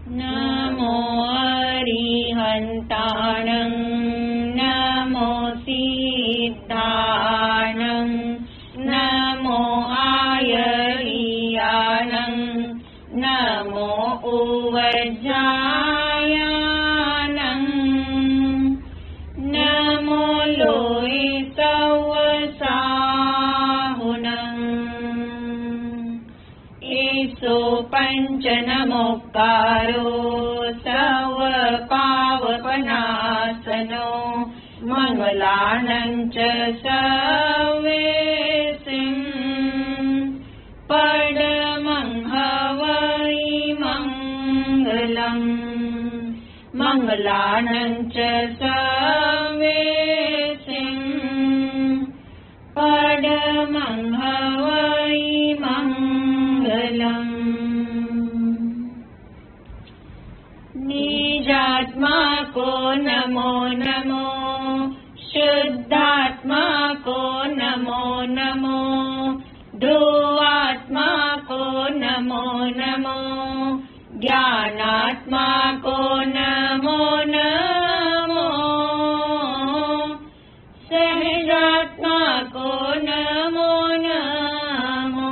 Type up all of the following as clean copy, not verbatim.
नमो अरिहन्ताणं नमो सिद्धाणं नमो आयर्याणं नमो उवज्जायानं नमो लोहितवसाहुनं एसो पंच नमोकारो सव पावपनासनो मंगलानं च सवेसिं पडमं हवै मंगलम् मंगलानं च सवेसिं पडमं हवै मंगलम् निजात्मा को नमो नमो शुद्धात्मा को नमो नमो ध्रुवात्मा को नमो नमो ज्ञानात्मा को नमो नमो सहजात्मा को नमो नमो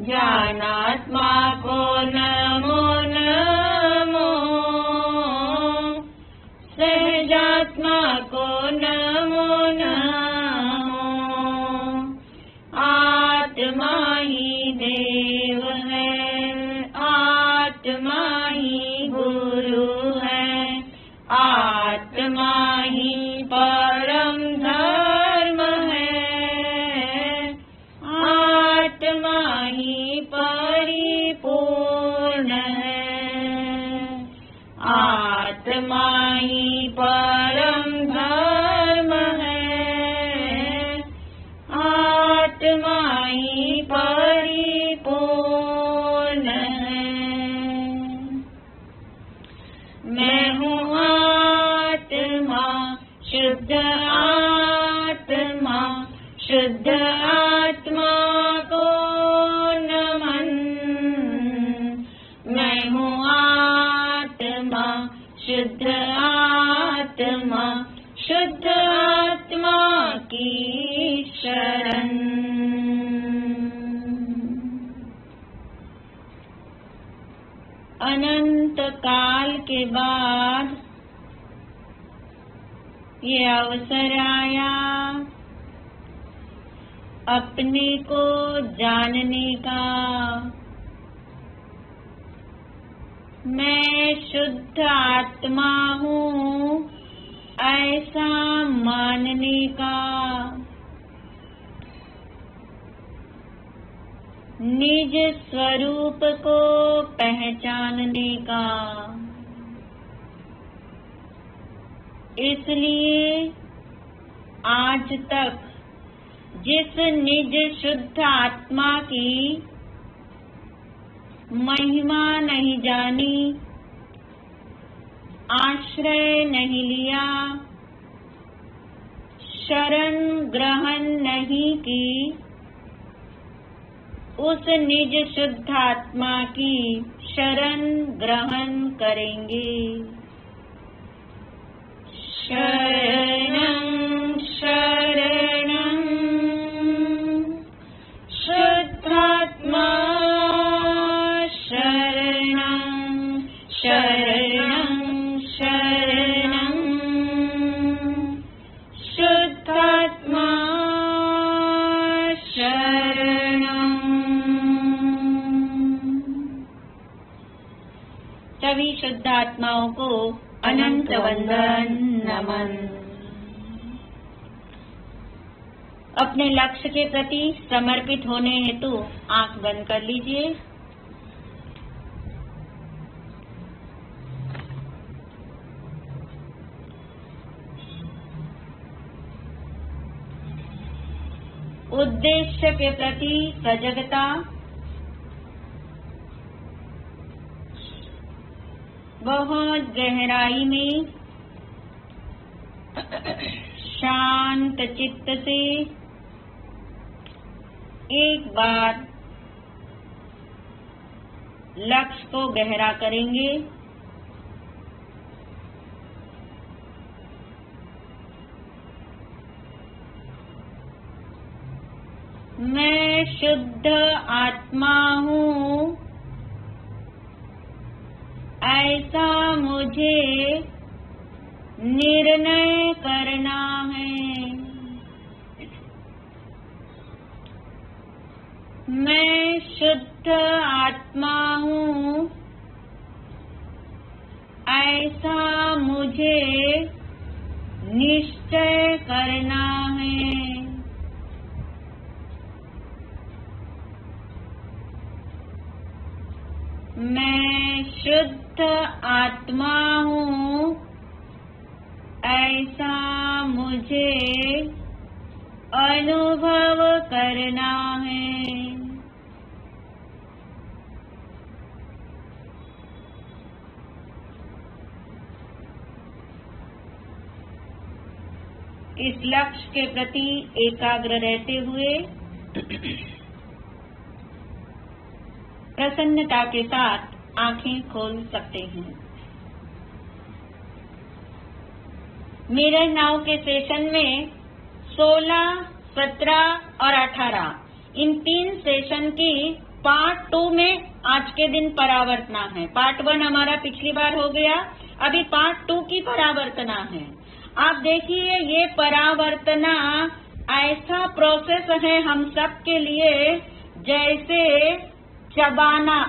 ज्ञानात्मा को नमो नमो सहजात्मा को नमो नमो आत्मा ही देव है आत्मा ही गुरु है आत्मा ही परम धर्म है आत्मा ही परिपूर्ण है आत्मा ही परम धर्म है आत्मा ही परिपूर्ण है मैं हूँ आत्मा शुद्ध आत्मा को नमन मैं हूँ आत्मा शुद्ध आत्मा की शरण अनंत काल के बाद ये अवसर आया अपने को जानने का मैं शुद्ध आत्मा हूँ ऐसा मानने का निज स्वरूप को पहचानने का इसलिए आज तक जिस निज शुद्ध आत्मा की महिमा नहीं जानी आश्रय नहीं लिया शरण ग्रहण नहीं की उस निज शुद्ध आत्मा की शरण ग्रहण करेंगे शरणं शरणं शुद्धात्मा शरणं शरणं शरणं शुद्धात्मा शरणं सभी शुद्ध आत्माओं को अनंत वंदन नमन। अपने लक्ष्य के प्रति समर्पित होने हेतु आंख बंद कर लीजिए। उद्देश्य के प्रति सजगता बहुत गहराई में शांत चित्त से एक बार लक्ष्य को गहरा करेंगे। मैं शुद्ध आत्मा हूँ, ऐसा मुझे निर्णय करना है। मैं शुद्ध आत्मा हूँ, ऐसा मुझे निश्चय करना है। मैं शुद्ध आत्मा हूँ, ऐसा मुझे अनुभव करना है। इस लक्ष्य के प्रति एकाग्र रहते हुए प्रसन्नता के साथ आंखें खोल सकते हैं। मिरर नाउ के सेशन में 16, 17 और 18 इन 3 सेशन की पार्ट 2 में आज के दिन परावर्तना है। पार्ट 1 हमारा पिछली बार हो गया, अभी पार्ट 2 की परावर्तना है। आप देखिए, ये परावर्तना ऐसा प्रोसेस है हम सब के लिए जैसे चबाना।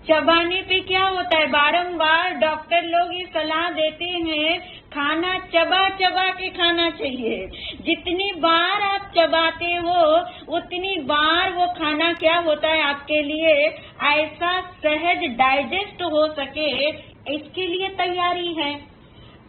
चबाने पे क्या होता है, बारंबार डॉक्टर लोग ये सलाह देते हैं खाना चबा चबा के खाना चाहिए। जितनी बार आप चबाते हो उतनी बार वो खाना क्या होता है आपके लिए ऐसा सहज डाइजेस्ट हो सके, इसके लिए तैयारी है।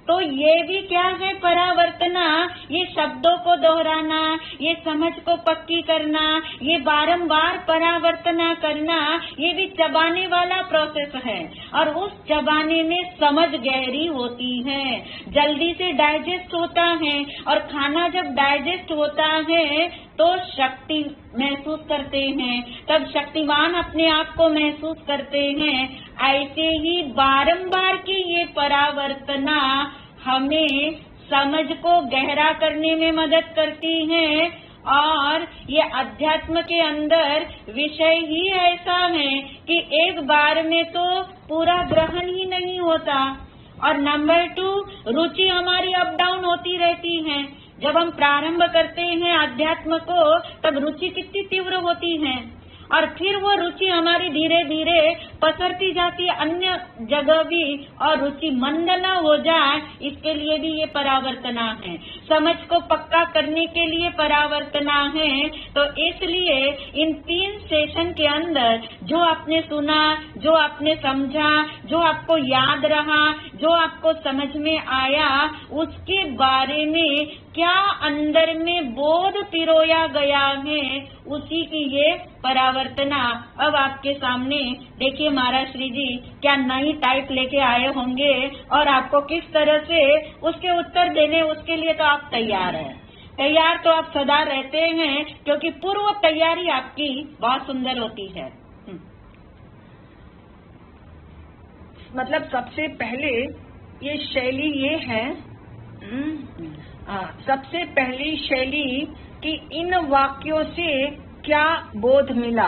तो ये भी क्या है परावर्तना, ये शब्दों को दोहराना, ये समझ को पक्की करना, ये बारंबार परावर्तना करना, ये भी चबाने वाला प्रोसेस है। और उस चबाने में समझ गहरी होती है, जल्दी से डाइजेस्ट होता है। और खाना जब डाइजेस्ट होता है तो शक्ति महसूस करते हैं, तब शक्तिवान अपने आप को महसूस करते हैं। ऐसे ही बारंबार की ये परावर्तना हमें समझ को गहरा करने में मदद करती है। और ये अध्यात्म के अंदर विषय ही ऐसा है कि एक बार में तो पूरा ग्रहण ही नहीं होता। और नंबर 2, रुचि हमारी अप डाउन होती रहती है। जब हम प्रारंभ करते हैं अध्यात्म को तब रुचि कितनी तीव्र होती है, और फिर वो रुचि हमारी धीरे धीरे पसरती जाती है अन्य जगह भी, और रुचि मंद न हो जाए इसके लिए भी ये परावर्तना है। समझ को पक्का करने के लिए परावर्तना है। तो इसलिए इन 3 सेशन के अंदर जो आपने सुना, जो आपने समझा, जो आपको याद रहा, जो आपको समझ में आया, उसके बारे में क्या अंदर में बोध पिरोया गया है, उसी की ये परावर्तना अब आपके सामने। देखिए महाराज श्री जी क्या नई टाइप लेके आए होंगे और आपको किस तरह से उसके उत्तर देने, उसके लिए तो आप तैयार हैं। तैयार तो आप सदा रहते हैं क्योंकि पूर्व तैयारी आपकी बहुत सुंदर होती है। मतलब सबसे पहले ये शैली ये है, सबसे पहली शैली कि इन वाक्यों से क्या बोध मिला।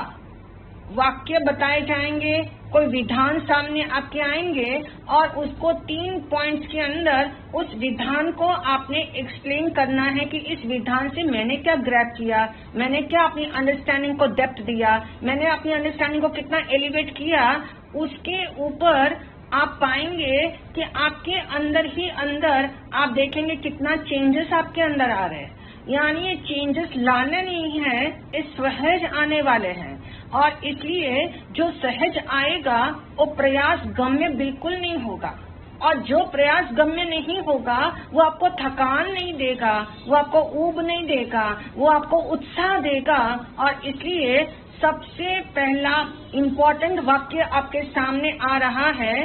वाक्य बताए जाएंगे, कोई विधान सामने आपके आएंगे और उसको 3 पॉइंट्स के अंदर उस विधान को आपने एक्सप्लेन करना है कि इस विधान से मैंने क्या ग्रैब किया, मैंने क्या अपनी अंडरस्टैंडिंग को डेप्थ दिया, मैंने अपनी अंडरस्टैंडिंग को कितना एलिवेट किया। उसके ऊपर आप पाएंगे कि आपके अंदर ही अंदर आप देखेंगे कितना चेंजेस आपके अंदर आ रहे हैं। यानी ये चेंजेस लाने नहीं है, ये सहज आने वाले हैं। और इसलिए जो सहज आएगा वो प्रयास गम्य बिल्कुल नहीं होगा, और जो प्रयास गम्य नहीं होगा वो आपको थकान नहीं देगा, वो आपको ऊब नहीं देगा, वो आपको उत्साह देगा। और इसलिए सबसे पहला इम्पोर्टेंट वाक्य आपके सामने आ रहा है,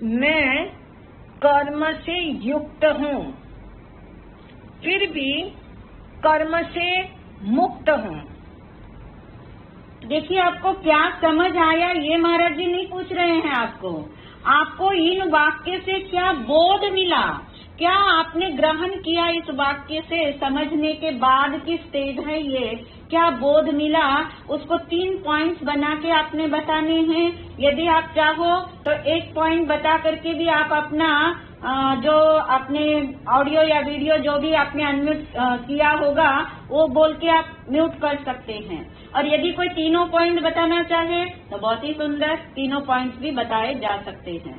मैं कर्म से युक्त हूँ फिर भी कर्म से मुक्त हूँ। देखिए आपको क्या समझ आया ये महाराज जी नहीं पूछ रहे हैं आपको इन वाक्य से क्या बोध मिला, क्या आपने ग्रहण किया इस वाक्य से, समझने के बाद की स्टेज है ये, क्या बोध मिला, उसको 3 पॉइंट्स बना के आपने बताने हैं। यदि आप चाहो तो 1 पॉइंट बता करके भी आप अपना जो आपने ऑडियो या वीडियो जो भी आपने अनम्यूट किया होगा वो बोल के आप म्यूट कर सकते हैं। और यदि कोई 3 पॉइंट बताना चाहे तो बहुत ही सुंदर 3 पॉइंट्स भी बताए जा सकते हैं।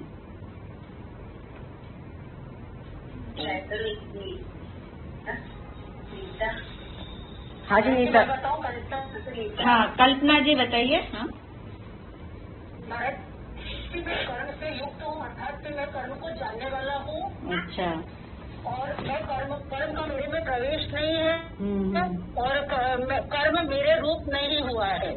हाँ जी नीता। हाँ कल्पना जी बताइए। हाँ कर्म से युक्त हूँ, अर्थात मैं कर्म को जानने वाला हूँ। अच्छा। और मैं कर्म का मेरे में प्रवेश नहीं है और कर्म मेरे रूप नहीं हुआ है।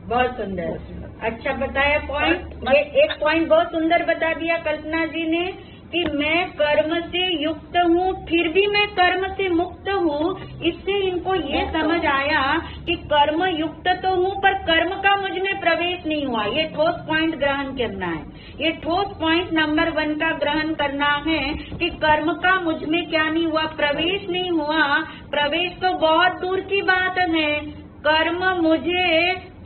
बहुत सुंदर, अच्छा बताया पॉइंट। ये 1 पॉइंट बहुत सुंदर बता दिया कल्पना जी ने कि मैं कर्म से युक्त हूँ फिर भी मैं कर्म से मुक्त हूँ। इससे इनको ये समझ आया कि कर्म युक्त तो हूँ पर कर्म का मुझ में प्रवेश नहीं हुआ। ये ठोस पॉइंट ग्रहण करना है, ये ठोस पॉइंट नंबर 1 का ग्रहण करना है कि कर्म का मुझ में क्या नहीं हुआ, प्रवेश नहीं हुआ। प्रवेश तो बहुत दूर की बात है, कर्म मुझे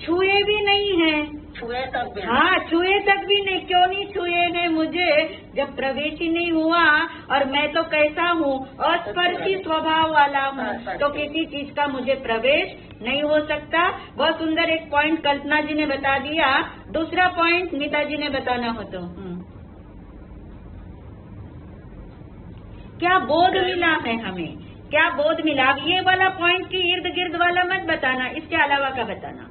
छुए भी नहीं है, छुए तक भी। हाँ छुए तक भी नहीं। क्यों नहीं छुए हैं मुझे, जब प्रवेश ही नहीं हुआ। और मैं तो कैसा हूँ, अस्पर्शी स्वभाव वाला हूँ, तो किसी चीज का मुझे प्रवेश नहीं हो सकता। बहुत सुंदर 1 पॉइंट कल्पना जी ने बता दिया। दूसरा पॉइंट नीता जी ने बताना हो तो क्या बोध मिला है हमें, क्या बोध मिला। अब ये वाला पॉइंट की इर्द गिर्द वाला मत बताना, इसके अलावा का बताना।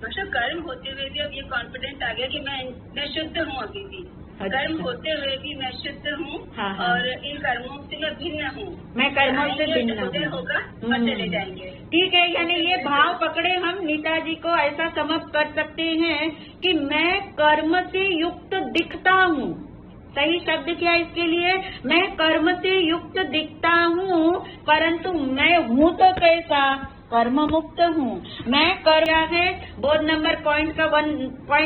मतलब कर्म होते हुए भी अब ये कॉन्फिडेंट आ गया कि मैं शुद्ध हूँ अभी भी। अच्छा। कर्म होते हुए भी मैं शुद्ध हूँ। हाँ, हाँ। और इन कर्मों से मैं भिन्न हूँ। मैं कर्मों से भिन्न हूँ होगा और चले जाएंगे। ठीक है, यानी ये भाव पकड़े हम नीता जी को ऐसा समझ कर सकते हैं कि मैं कर्म से युक्त दिखता हूँ। सही शब्द क्या इसके लिए, मैं कर्म से युक्त दिखता हूँ परंतु मैं हूँ तो कैसा, कर्म मुक्त हूँ। मैं कर्म है बोध नंबर पॉइंट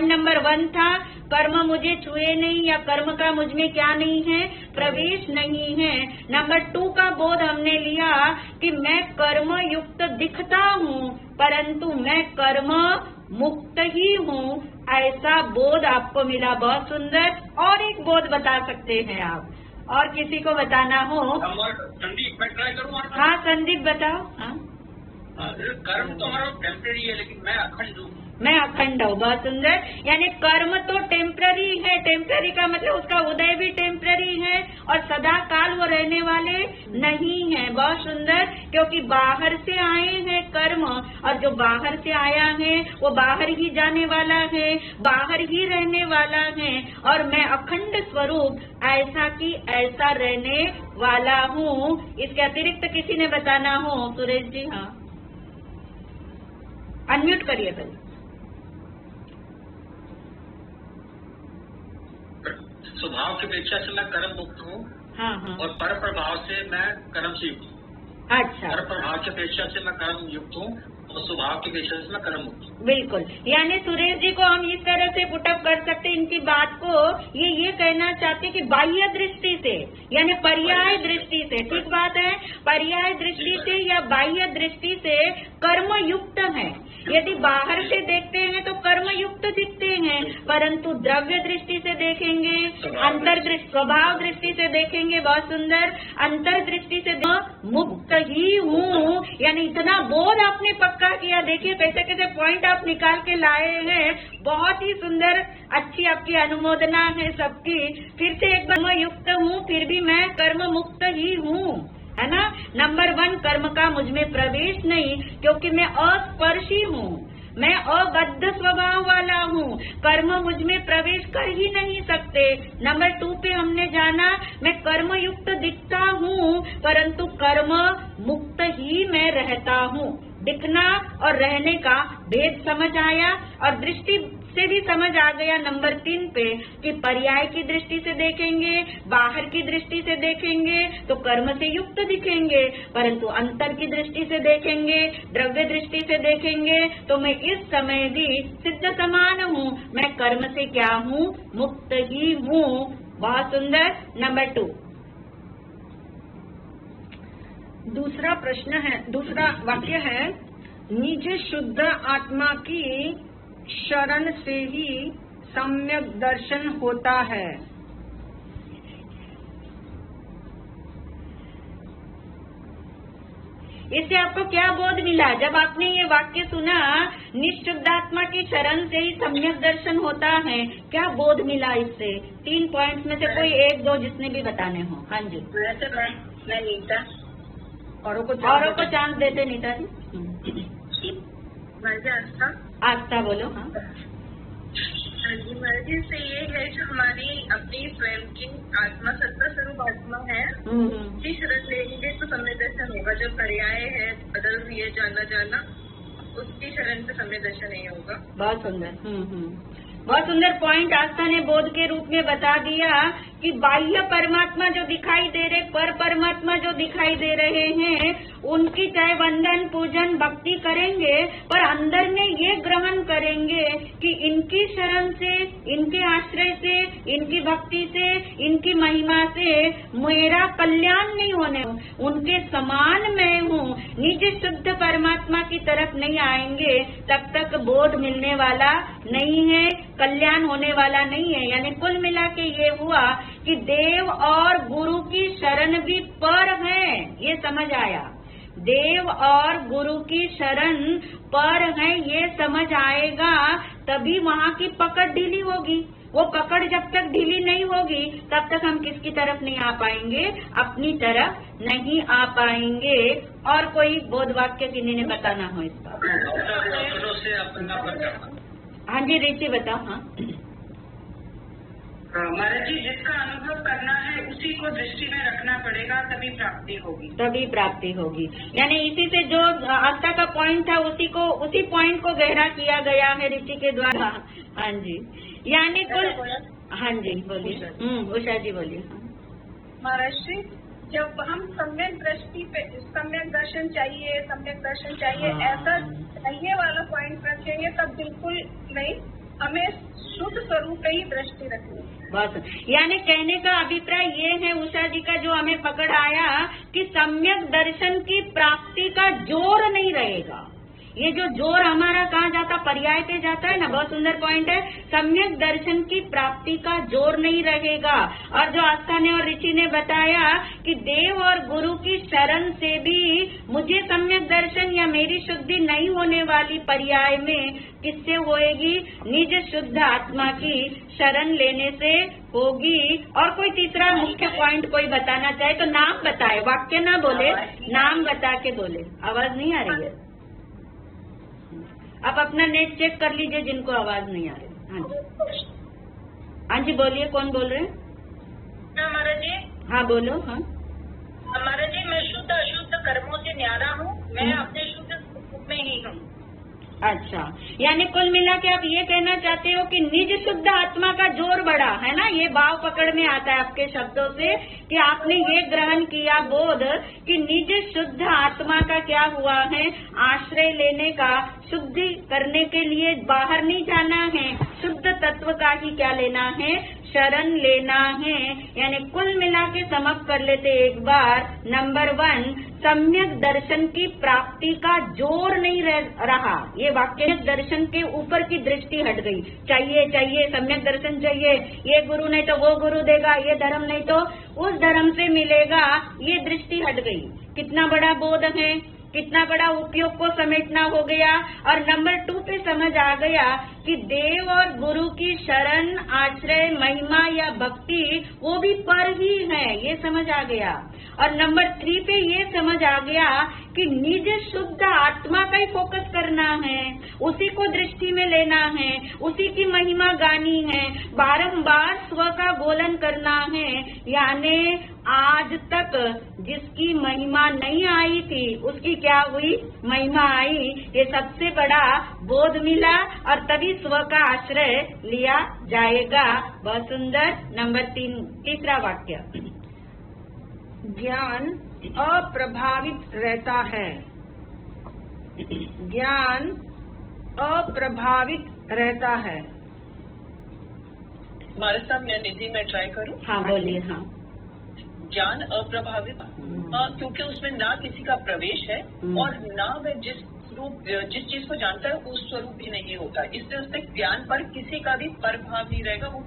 नंबर 1 था, कर्म मुझे छुए नहीं या कर्म का मुझ में क्या नहीं है, प्रवेश नहीं है। नंबर 2 का बोध हमने लिया कि मैं कर्म युक्त दिखता हूँ परंतु मैं कर्म मुक्त ही हूँ, ऐसा बोध आपको मिला। बहुत सुंदर। और एक बोध बता सकते हैं आप, और किसी को बताना हो। संदीप मैं ट्राई करूँ। हाँ संदीप बताओ। हाँ कर्म तो हमारा टेम्परेरी है लेकिन मैं अखंड हूँ। मैं अखंड हूँ। बहुत सुंदर, यानी कर्म तो टेम्पररी है, टेम्पररी का मतलब उसका उदय भी टेम्पररी है और सदा काल वो रहने वाले नहीं है। बहुत सुंदर, क्योंकि बाहर से आए हैं कर्म और जो बाहर से आया है वो बाहर ही जाने वाला है, बाहर ही रहने वाला है। और मैं अखंड स्वरूप ऐसा की ऐसा रहने वाला हूँ। इसके अतिरिक्त किसी ने बताना हो, सुरेश जी। हाँ अनम्यूट करिए पहले। स्वभाव की अपेक्षा से मैं कर्म मुक्त हूँ। हाँ हाँ। और पर प्रभाव से मैं कर्म से युक्त हूँ। अच्छा। पर प्रभाव की अपेक्षा से मैं कर्म युक्त हूँ और स्वभाव की अपेक्षा से मैं कर्म मुक्त हूँ। बिल्कुल, यानी सुरेश जी को हम इस तरह से पुटअप कर सकते इनकी बात को। ये कहना चाहते कि बाह्य दृष्टि से यानी पर्याय दृष्टि से, ठीक बात है, पर्याय दृष्टि से या बाह्य दृष्टि से कर्म युक्त है। यदि बाहर से देखते हैं तो कर्म युक्त दिखते हैं परंतु द्रव्य दृष्टि से देखेंगे, अंतर्दृष्टि स्वभाव दृष्टि से देखेंगे। बहुत सुंदर, अंतर्दृष्टि से मुक्त ही हूँ, यानी इतना बोध आपने पक्का किया। देखिए कैसे कैसे पॉइंट आप निकाल के लाए हैं। बहुत ही सुंदर, अच्छी आपकी अनुमोदना है सबकी। फिर से एक बार, मैं युक्त हूँ फिर भी मैं कर्म मुक्त ही हूँ, है ना। नंबर 1, कर्म का मुझ में प्रवेश नहीं क्योंकि मैं अस्पर्शी हूँ, मैं अबद्ध स्वभाव वाला हूँ, कर्म मुझ में प्रवेश कर ही नहीं सकते। नंबर 2 पे हमने जाना मैं कर्म युक्त दिखता हूँ परंतु कर्म मुक्त ही मैं रहता हूँ। दिखना और रहने का भेद समझ आया, और दृष्टि से भी समझ आ गया नंबर 3 पे कि पर्याय की दृष्टि से देखेंगे, बाहर की दृष्टि से देखेंगे तो कर्म से युक्त दिखेंगे, परंतु अंतर की दृष्टि से देखेंगे, द्रव्य दृष्टि से देखेंगे तो मैं इस समय भी सिद्ध समान हूँ, मैं कर्म से क्या हूँ, मुक्त ही हूँ। बहुत सुंदर। नंबर 2 दूसरा प्रश्न है, दूसरा वाक्य है, निज शुद्ध आत्मा की शरण से ही सम्यक दर्शन होता है। इससे आपको क्या बोध मिला जब आपने ये वाक्य सुना, निशुद्धात्मा की शरण से ही सम्यक दर्शन होता है? क्या बोध मिला इससे? 3 पॉइंट्स में से कोई 1-2 जिसने भी बताने हो। हाँ जी। वैसे मैं नीता औरों को चांस देते नीता जी। आस्था बोलो। हाँ जी, मर्जी से ये है जो हमारी अपनी स्वयं की आत्मा, सत्ता स्वरूप आत्मा है, उसकी शरण लेंगे तो समय दर्शन होगा। जो पर्याय है बदल रही है, जाना उसकी शरण से समय दर्शन नहीं होगा। बहुत सुंदर। बहुत सुंदर पॉइंट आस्था ने बोध के रूप में बता दिया कि बाह्य परमात्मा जो दिखाई दे रहे, पर परमात्मा जो दिखाई दे रहे हैं, उनकी चाहे वंदन पूजन भक्ति करेंगे, पर अंदर में ये ग्रहण करेंगे कि इनकी शरण से, इनके आश्रय से, इनकी भक्ति से, इनकी महिमा से मेरा कल्याण नहीं होने, उनके समान मैं हूँ, निज शुद्ध परमात्मा की तरफ नहीं आएंगे तब तक बोध मिलने वाला नहीं है, कल्याण होने वाला नहीं है। यानी कुल मिला के ये हुआ कि देव और गुरु की शरण भी पर है, ये समझ आया। देव और गुरु की शरण पर है, ये समझ आएगा, तभी वहाँ की पकड़ ढीली होगी। वो पकड़ जब तक ढीली नहीं होगी तब तक हम किसकी तरफ नहीं आ पाएंगे, अपनी तरफ नहीं आ पाएंगे। और कोई बोध वाक्य किन्हीं ने बताना हो इसका? हाँ जी रिची बताओ। हाँ महाराज जी, जिसका अनुभव करना है उसी को दृष्टि में रखना पड़ेगा, तभी प्राप्ति होगी। तभी प्राप्ति होगी। यानी इसी से जो आस्था का पॉइंट था उसी पॉइंट को गहरा किया गया है ऋषि के द्वारा। हाँ जी। यानी कुल। हाँ जी बोलिए। उषा जी बोलिए। महाराज जी, जब हम सम्यक दृष्टि पे सम्यक दर्शन चाहिए ऐसा चाहिए वाला पॉइंट रखेंगे तब बिल्कुल नहीं, हमें शुद्ध स्वरूप ही दृष्टि रखनी। बस यानी कहने का अभिप्राय ये है उषा जी का, जो हमें पकड़ आया कि सम्यक दर्शन की प्राप्ति का जोर नहीं रहेगा। ये जो जोर हमारा कहाँ जाता, पर्याय पे जाता है ना। बहुत सुंदर पॉइंट है। सम्यक दर्शन की प्राप्ति का जोर नहीं रहेगा। और जो आस्था ने और ऋषि ने बताया कि देव और गुरु की शरण से भी मुझे सम्यक दर्शन या मेरी शुद्धि नहीं होने वाली पर्याय में किससे होएगी, निज शुद्ध आत्मा की शरण लेने से होगी। और कोई तीसरा मुख्य पॉइंट कोई बताना चाहे तो नाम बताए, वाक्य ना बोले, नाम बता के बोले। आवाज नहीं आ रही है? आप अपना नेट चेक कर लीजिए जिनको आवाज नहीं आ रही। हाँ जी बोलिए, कौन बोल रहे हैं? महाराज जी। हाँ बोलो। हाँ महाराज जी, मैं शुद्ध अशुद्ध कर्मों से न्यारा हूँ, मैं अपने शुद्ध रूप में ही हूँ। अच्छा, यानी कुल मिला के आप ये कहना चाहते हो कि निज शुद्ध आत्मा का जोर बढ़ा है ना। ये भाव पकड़ में आता है आपके शब्दों से कि आपने ये ग्रहण किया बोध कि निज शुद्ध आत्मा का क्या हुआ है, आश्रय लेने का, शुद्धि करने के लिए बाहर नहीं जाना है, शुद्ध तत्व का ही क्या लेना है, शरण लेना है। यानी कुल मिला के समझ कर लेते एक बार। नंबर 1, सम्यक दर्शन की प्राप्ति का जोर नहीं रहा। ये वाक्य दर्शन के ऊपर की दृष्टि हट गई। चाहिए सम्यक दर्शन चाहिए, ये गुरु नहीं तो वो गुरु देगा, ये धर्म नहीं तो उस धर्म से मिलेगा, ये दृष्टि हट गई। कितना बड़ा बोध है, कितना बड़ा उपयोग को समेटना हो गया। और नंबर 2 पे समझ आ गया कि देव और गुरु की शरण, आश्रय, महिमा या भक्ति वो भी पर ही है, ये समझ आ गया। और नंबर 3 पे ये समझ आ गया कि निज शुद्ध आत्मा का ही फोकस करना है। उसी को दृष्टि में लेना है, उसी की महिमा गानी है, बारंबार स्व का गोलन करना है। यानी आज तक जिसकी महिमा नहीं आई थी उसकी क्या हुई, महिमा आई। ये सबसे बड़ा बोध मिला और तभी स्व का आश्रय लिया जाएगा। बहुत सुंदर। नंबर 3, तीसरा वाक्य। ज्ञान अप्रभावित रहता है। ज्ञान अप्रभावित रहता है। हमारे सामने निधि में ट्राई करूं? हाँ बोलिए। हाँ, ज्ञान अप्रभावित, क्योंकि उसमें ना किसी का प्रवेश है और ना वह जिस चीज को जानता है उस स्वरूप भी नहीं होता, इसलिए उससे ज्ञान पर किसी का भी प्रभाव नहीं रहेगा। वो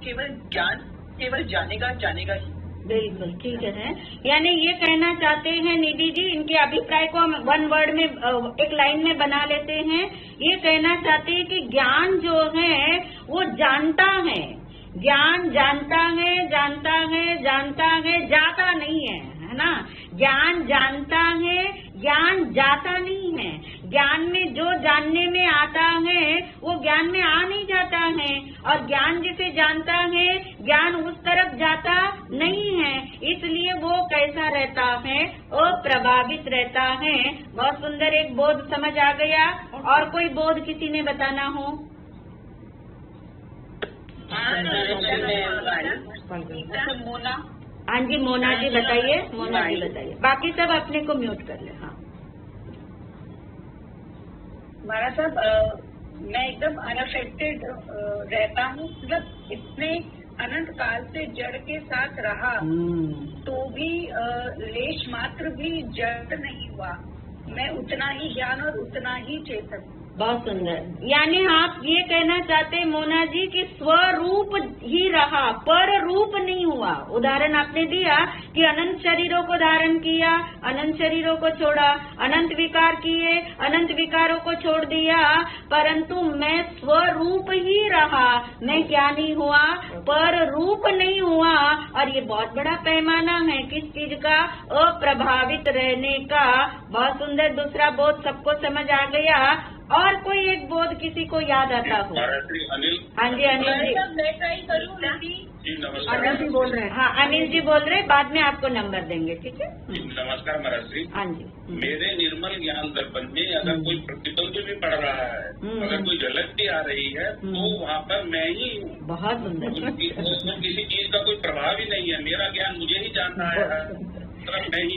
केवल जानेगा ही। बिल्कुल ठीक है। यानी ये कहना चाहते हैं निधि जी, इनके अभिप्राय को हम वन वर्ड में, एक लाइन में बना लेते हैं। ये कहना चाहते हैं कि ज्ञान जो है वो जानता है, ज्ञान जानता है, जाता नहीं है ना। ज्ञान जानता है, ज्ञान जाता नहीं है। ज्ञान में जो जानने में आता है वो ज्ञान में आ नहीं जाता है, और ज्ञान जिसे जानता है ज्ञान उस तरफ जाता नहीं है, इसलिए वो कैसा रहता है, अप्रभावित रहता है। बहुत सुंदर, एक बोध समझ आ गया। और कोई बोध किसी ने बताना हो? मोना। हाँ जी, मोना जी बताइए। मोना जी बताइए, बाकी सब अपने को म्यूट कर ले। हाँ महाराज साहब, मैं एकदम अनअफेक्टेड रहता हूँ, मतलब इतने अनंत काल से जड़ के साथ रहा तो भी लेश मात्र भी जड़ नहीं हुआ। मैं उतना ही ज्ञान और उतना ही चेतन। बहुत सुंदर। यानी आप ये कहना चाहते हैं मोना जी कि स्वरूप ही रहा, पर रूप नहीं हुआ। उदाहरण आपने दिया कि अनंत शरीरों को धारण किया, अनंत शरीरों को छोड़ा, अनंत विकार किए, अनंत विकारों को छोड़ दिया, परंतु मैं स्वरूप ही रहा। मैं क्या नहीं हुआ, पर रूप नहीं हुआ। और ये बहुत बड़ा पैमाना है किस चीज का, अप्रभावित रहने का। बहुत सुंदर। दूसरा बोध सबको समझ आ गया। और कोई एक बोध किसी को याद आता हो? अनिल। हाँ जी, अनिल जी। मैं ट्राई करूँ? अनिल जी बोल रहे हैं। हाँ, अनिल जी बोल रहे हैं, बाद में आपको नंबर देंगे, ठीक है? नमस्कार महाराज श्री। हाँ जी। मेरे निर्मल ज्ञान दर्पण में अगर कोई प्रतिबंध भी पड़ रहा है, अगर कोई झलक भी आ रही है, तो वहाँ पर मैं ही हूँ। बहुत सुंदर। किसी चीज का कोई प्रभाव ही नहीं है, मेरा ज्ञान मुझे ही जान रहा है, नहीं।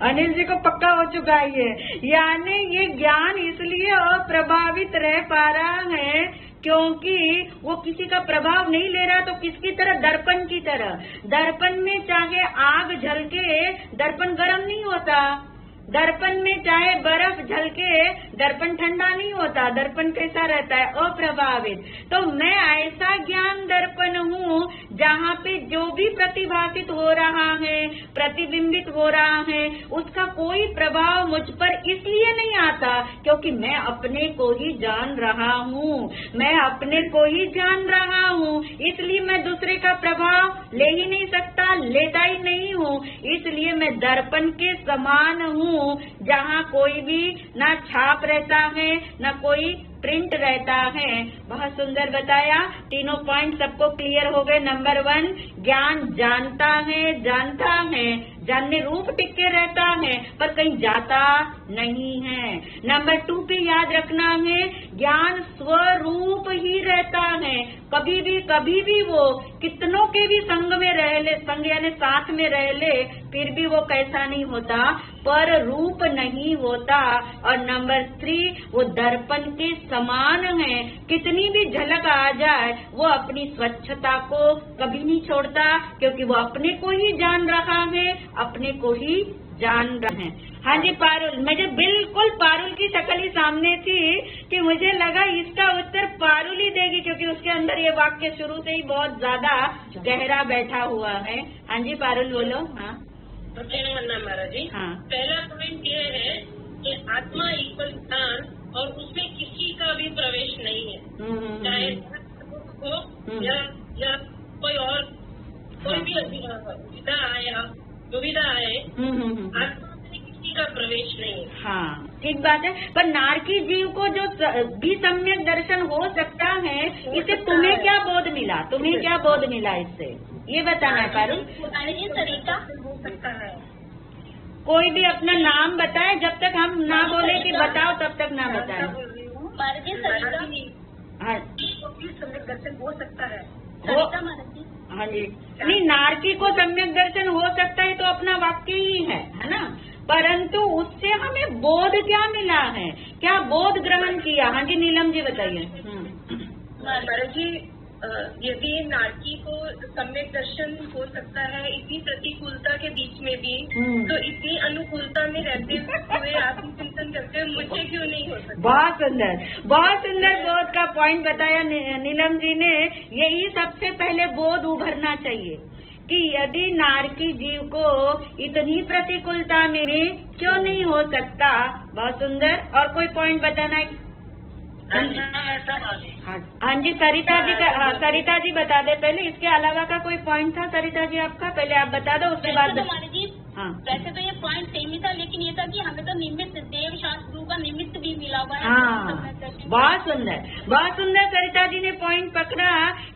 अनिल जी को पक्का हो चुका है ये। यानी ये ज्ञान इसलिए अप्रभावित रह पा रहा है क्योंकि वो किसी का प्रभाव नहीं ले रहा। तो किसकी तरह, दर्पण की तरह। दर्पण में चाहे आग झलके दर्पण गर्म नहीं होता, दर्पन में चाहे बर्फ झलके दर्पण ठंडा नहीं होता। दर्पण कैसा रहता है, अप्रभावित। तो मैं ऐसा ज्ञान दर्पण हूँ जहाँ पे जो भी प्रतिभाषित हो रहा है, प्रतिबिंबित हो रहा है, उसका कोई प्रभाव मुझ पर इसलिए नहीं आता क्योंकि मैं अपने को ही जान रहा हूँ, मैं अपने को ही जान रहा हूँ। इसलिए मैं दूसरे का प्रभाव ले ही नहीं सकता, लेता ही नहीं हूँ। इसलिए मैं दर्पण के समान हूँ जहाँ कोई भी ना छाप रहता है ना कोई प्रिंट रहता है। बहुत सुंदर बताया। तीनों पॉइंट सबको क्लियर हो गए। नंबर 1, ज्ञान जानता है, जानने रूप टिके रहता है पर कहीं जाता नहीं है। नंबर 2 पे याद रखना है, ज्ञान स्वरूप ही रहता है। कभी भी वो कितनों के भी संग में रह ले, संग यानी साथ में रह ले, फिर भी वो कैसा नहीं होता, पर रूप नहीं होता। और नंबर 3, वो दर्पण के समान है। कितनी भी झलक आ जाए वो अपनी स्वच्छता को कभी नहीं छोड़ता क्योंकि वो अपने को ही जान रहा है, अपने को ही जान रहे हैं। हाँ जी पारुल, मुझे बिल्कुल पारुल की शक्ल ही सामने थी कि मुझे लगा इसका उत्तर पारुल ही देगी क्योंकि उसके अंदर ये वाक्य शुरू से ही बहुत ज्यादा गहरा बैठा हुआ है। हाँ जी पारुल बोलो। हाँ महाराज जी। हाँ, पहला पॉइंट ये है कि आत्मा इक्वल ज्ञान और उसमें किसी का भी प्रवेश नहीं है, चाहे हो या कोई और कोई भी दुविधा आए, आत्मा में किसी का प्रवेश नहीं है। हाँ, कि ठीक बात है, पर नारकी जीव को जो भी सम्यक दर्शन हो सकता है, इससे तुम्हें क्या बोध मिला? तुम्हें क्या बोध मिला इससे, ये बताना है पारुल। ये तरीका हो सकता है। कोई भी अपना नाम बताए, जब तक हम ना बोले कि बताओ तब तक ना बताए। हाँ सम्यक दर्शन हो सकता है। हाँ जी, नहीं नारकी को सम्यक दर्शन हो सकता है तो अपना वाक्य ही है ना, परंतु उससे हमें बोध क्या मिला है, क्या बोध ग्रहण किया? हाँ जी नीलम जी बताइए। महाराज जी, यदि नारकी को सम्यक दर्शन हो सकता है इतनी प्रतिकूलता के बीच में भी, तो इतनी अनुकूलता में रहते हुए आत्मचिंतन करते हुए मुझे क्यों नहीं हो सकता? बहुत सुंदर बोध का पॉइंट बताया नीलम जी ने। यही सबसे पहले बोध उभरना चाहिए कि यदि नारकी जीव को इतनी प्रतिकूलता में क्यों नहीं हो सकता। बहुत सुंदर। और कोई पॉइंट बताना है? हाँ जी सरिता जी बता दे पहले, इसके अलावा का कोई पॉइंट था सरिता जी आपका? पहले आप बता दो, उसके बाद। हाँ वैसे तो ये पॉइंट सेम ही था, लेकिन ये था कि हमें तो निमित्त देव शास्त्रों का निमित्त भी मिला हुआ है। हाँ बहुत सुंदर सरिता जी ने पॉइंट पकड़ा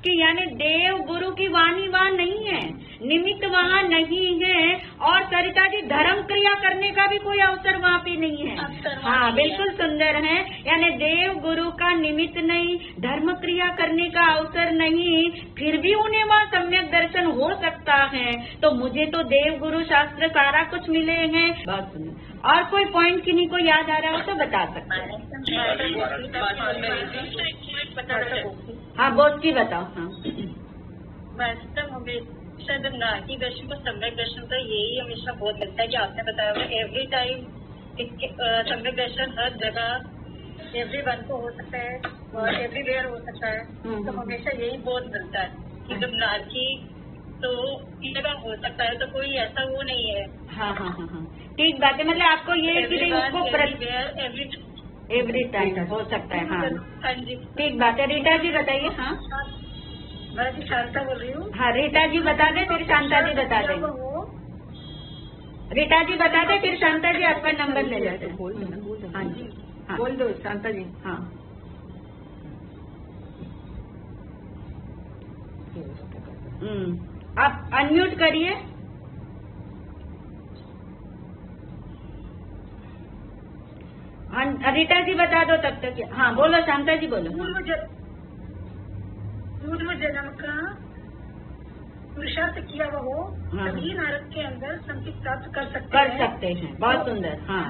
कि यानी देव गुरु की वाणी वहाँ नहीं है, निमित्त वहाँ नहीं है, और सरिता जी धर्म क्रिया करने का भी कोई अवसर वहाँ पे नहीं है। हाँ बिल्कुल सुंदर है, यानी देव गुरु का निमित्त नहीं, धर्म क्रिया करने का अवसर नहीं, फिर भी उन्हें वहाँ सम्यक दर्शन हो सकता है। तो मुझे तो देव गुरु शास्त्र सारा कुछ मिले हैं। बहुत सुंदर। और कोई पॉइंट किन्हीं को याद आ रहा हो तो बता सकते हैं। हाँ बोधकी बताओ। हाँ वास्तव हमेशा जब नारकी दर्शन को सम्यक दर्शन का यही हमेशा बहुत लगता है कि आपने बताया हुआ एवरी टाइम सम्यक दर्शन हर जगह एवरी वन को हो सकता है और एवरीवेयर हो सकता है। तो हमेशा यही बहुत मिलता है कि जब नारकी तो इस जगह हो सकता है, तो कोई ऐसा वो नहीं है। हाँ ठीक बात है, मतलब आपको ये कि उसको एवरी टाइम हो सकता है। हाँ जी ठीक बात है। रीटा जी बताइए। हाँ मैं जी शांता बोल रही हूँ। हाँ रीटा जी बता दे, फिर शांता जी बता दें। रीटा जी बता दे, फिर शांता जी आपका नंबर ले लेते हैं। हाँ जी हाँ बोल दो शांता जी। हाँ आप अनम्यूट करिए। रीटा जी बता दो तब तक। हाँ बोलो शांता जी बोलो। पूर्व जन्म का पुरुषार्थ किया हुआ हो तभी नारद के अंदर संचित प्राप्त कर सकते हैं। बहुत सुंदर। हाँ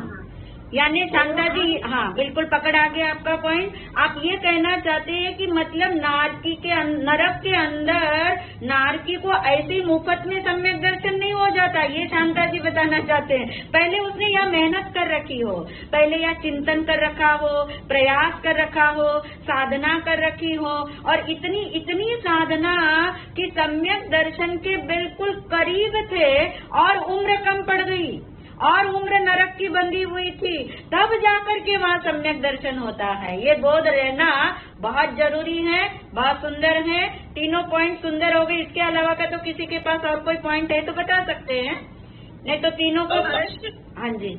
यानी शांता जी हाँ बिल्कुल पकड़ आ गया आपका पॉइंट। आप ये कहना चाहते हैं कि मतलब नारकी के नरक के अंदर नारकी को ऐसे मुफ्त में सम्यक दर्शन नहीं हो जाता, ये शांता जी बताना चाहते हैं। पहले उसने यह मेहनत कर रखी हो, पहले यह चिंतन कर रखा हो, प्रयास कर रखा हो, साधना कर रखी हो, और इतनी साधना कि सम्यक दर्शन के बिल्कुल करीब थे और उम्र कम पड़ गई और उम्र नरक की बंधी हुई थी, तब जाकर के वहाँ सम्यक दर्शन होता है। ये बोध रहना बहुत जरूरी है। बहुत सुंदर है, तीनों पॉइंट सुंदर हो गए। इसके अलावा का तो किसी के पास और कोई पॉइंट है तो बता सकते हैं, नहीं तो तीनों को। हाँ जी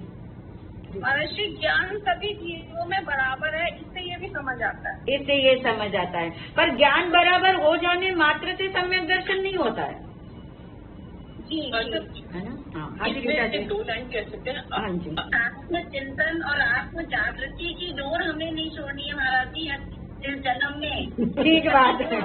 अवश्य ज्ञान सभी जीवों में बराबर है, इससे ये भी समझ आता है। इससे ये समझ आता है, पर ज्ञान बराबर हो जाने मात्र से सम्यक दर्शन नहीं होता है। है ना? हाँ दो लाइन कह सकते हैं। हाँ जी आत्मचिंतन और आत्म जागृति की डोर हमें नहीं छोड़नी है महाराज जी इस जन्म में। ठीक बात है,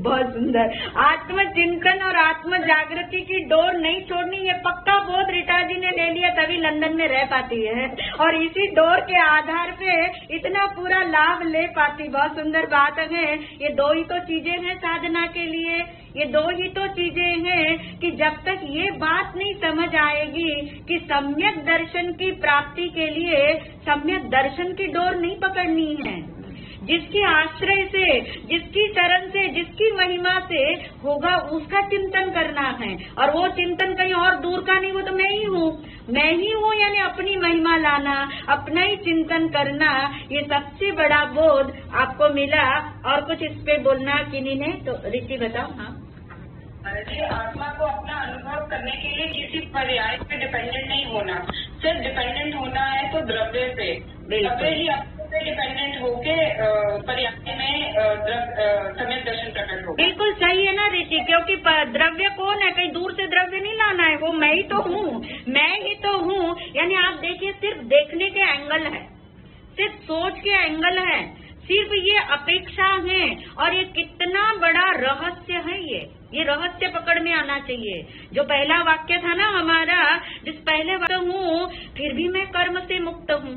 बहुत सुंदर। आत्मचिंतन और आत्म जागृति की डोर नहीं छोड़नी, ये पक्का बोध रीटा जी ने ले लिया, तभी लंदन में रह पाती है और इसी डोर के आधार पे इतना पूरा लाभ ले पाती। बहुत सुंदर बात है। ये दो ही तो चीजें हैं साधना के लिए, ये दो ही तो चीजें हैं कि जब तक ये बात नहीं समझ आएगी कि सम्यक दर्शन की प्राप्ति के लिए सम्यक दर्शन की डोर नहीं पकड़नी है, जिसकी आश्रय से, जिसकी शरण से, जिसकी महिमा से होगा उसका चिंतन करना है। और वो चिंतन कहीं और दूर का नहीं, वो तो मैं ही हूँ यानी अपनी महिमा लाना, अपना ही चिंतन करना, ये सबसे बड़ा बोध आपको मिला। और कुछ इस पे बोलना किन्हीं ने तो ऋषि बताओ। हाँ आत्मा को अपना अनुभव करने के लिए किसी पर्याय पे डिपेंडेंट नहीं होना, सिर्फ डिपेंडेंट होना है तो द्रव्य से, द्रव्य ही आपसे डिपेंडेंट होके पर्याय में सम्यक दर्शन प्रकट होगा। बिल्कुल सही है ना ऋषि, क्योंकि द्रव्य कौन है, कहीं दूर से द्रव्य नहीं लाना है, वो मैं ही तो हूँ, मैं ही तो हूँ। यानी आप देखिए, सिर्फ देखने के एंगल है, सिर्फ सोच के एंगल है, सिर्फ ये अपेक्षा है, और ये कितना बड़ा रहस्य है। ये रहस्य पकड़ में आना चाहिए। जो पहला वाक्य था ना हमारा, जिस पहले वाक्य हूँ फिर भी मैं कर्म से मुक्त हूँ,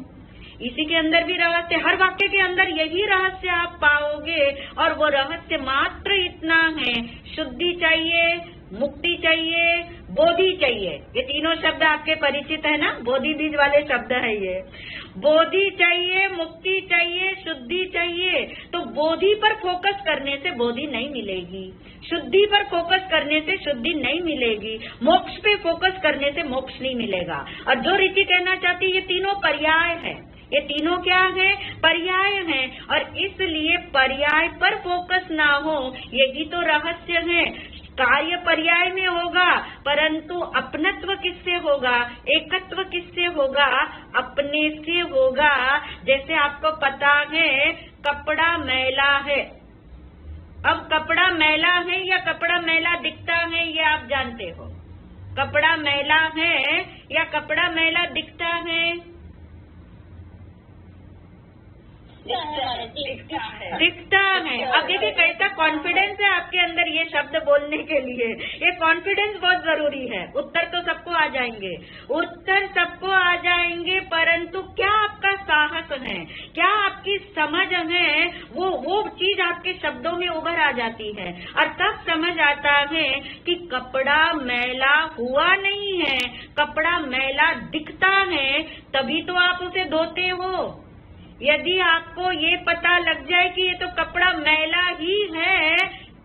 इसी के अंदर भी रहस्य, हर वाक्य के अंदर यही रहस्य आप पाओगे। और वो रहस्य मात्र इतना है, शुद्धि चाहिए, मुक्ति चाहिए, बोधि चाहिए। ये तीनों शब्द आपके परिचित है ना, बोधि बीज वाले शब्द है ये। बोधि चाहिए, मुक्ति चाहिए, शुद्धि चाहिए। तो बोधि पर फोकस करने से बोधि नहीं मिलेगी, शुद्धि पर फोकस करने से शुद्धि नहीं मिलेगी, मोक्ष पे फोकस करने से मोक्ष नहीं मिलेगा। और जो ऋषि कहना चाहती है, ये तीनों पर्याय है। ये तीनों क्या है, पर्याय हैं, और इसलिए पर्याय पर फोकस ना हो, यही तो रहस्य है। कार्य पर्याय में होगा, परंतु अपनत्व किससे होगा, एकत्व किससे होगा, अपने से होगा। जैसे आपको पता है कपड़ा मैला है, अब कपड़ा मैला है या कपड़ा मैला दिखता है, ये आप जानते हो। कपड़ा मैला है या कपड़ा मैला दिखता है, दिखता है। अब देखिए कैसा कॉन्फिडेंस है आपके अंदर ये शब्द बोलने के लिए। ये कॉन्फिडेंस बहुत जरूरी है। उत्तर तो सबको आ जाएंगे, उत्तर सबको आ जाएंगे, परंतु क्या आपका साहस है, क्या आपकी समझ है, वो चीज आपके शब्दों में उभर आ जाती है। और तब समझ आता है कि कपड़ा मैला हुआ नहीं है, कपड़ा मैला दिखता है, तभी तो आप उसे धोते हो। यदि आपको ये पता लग जाए कि ये तो कपड़ा मैला ही है,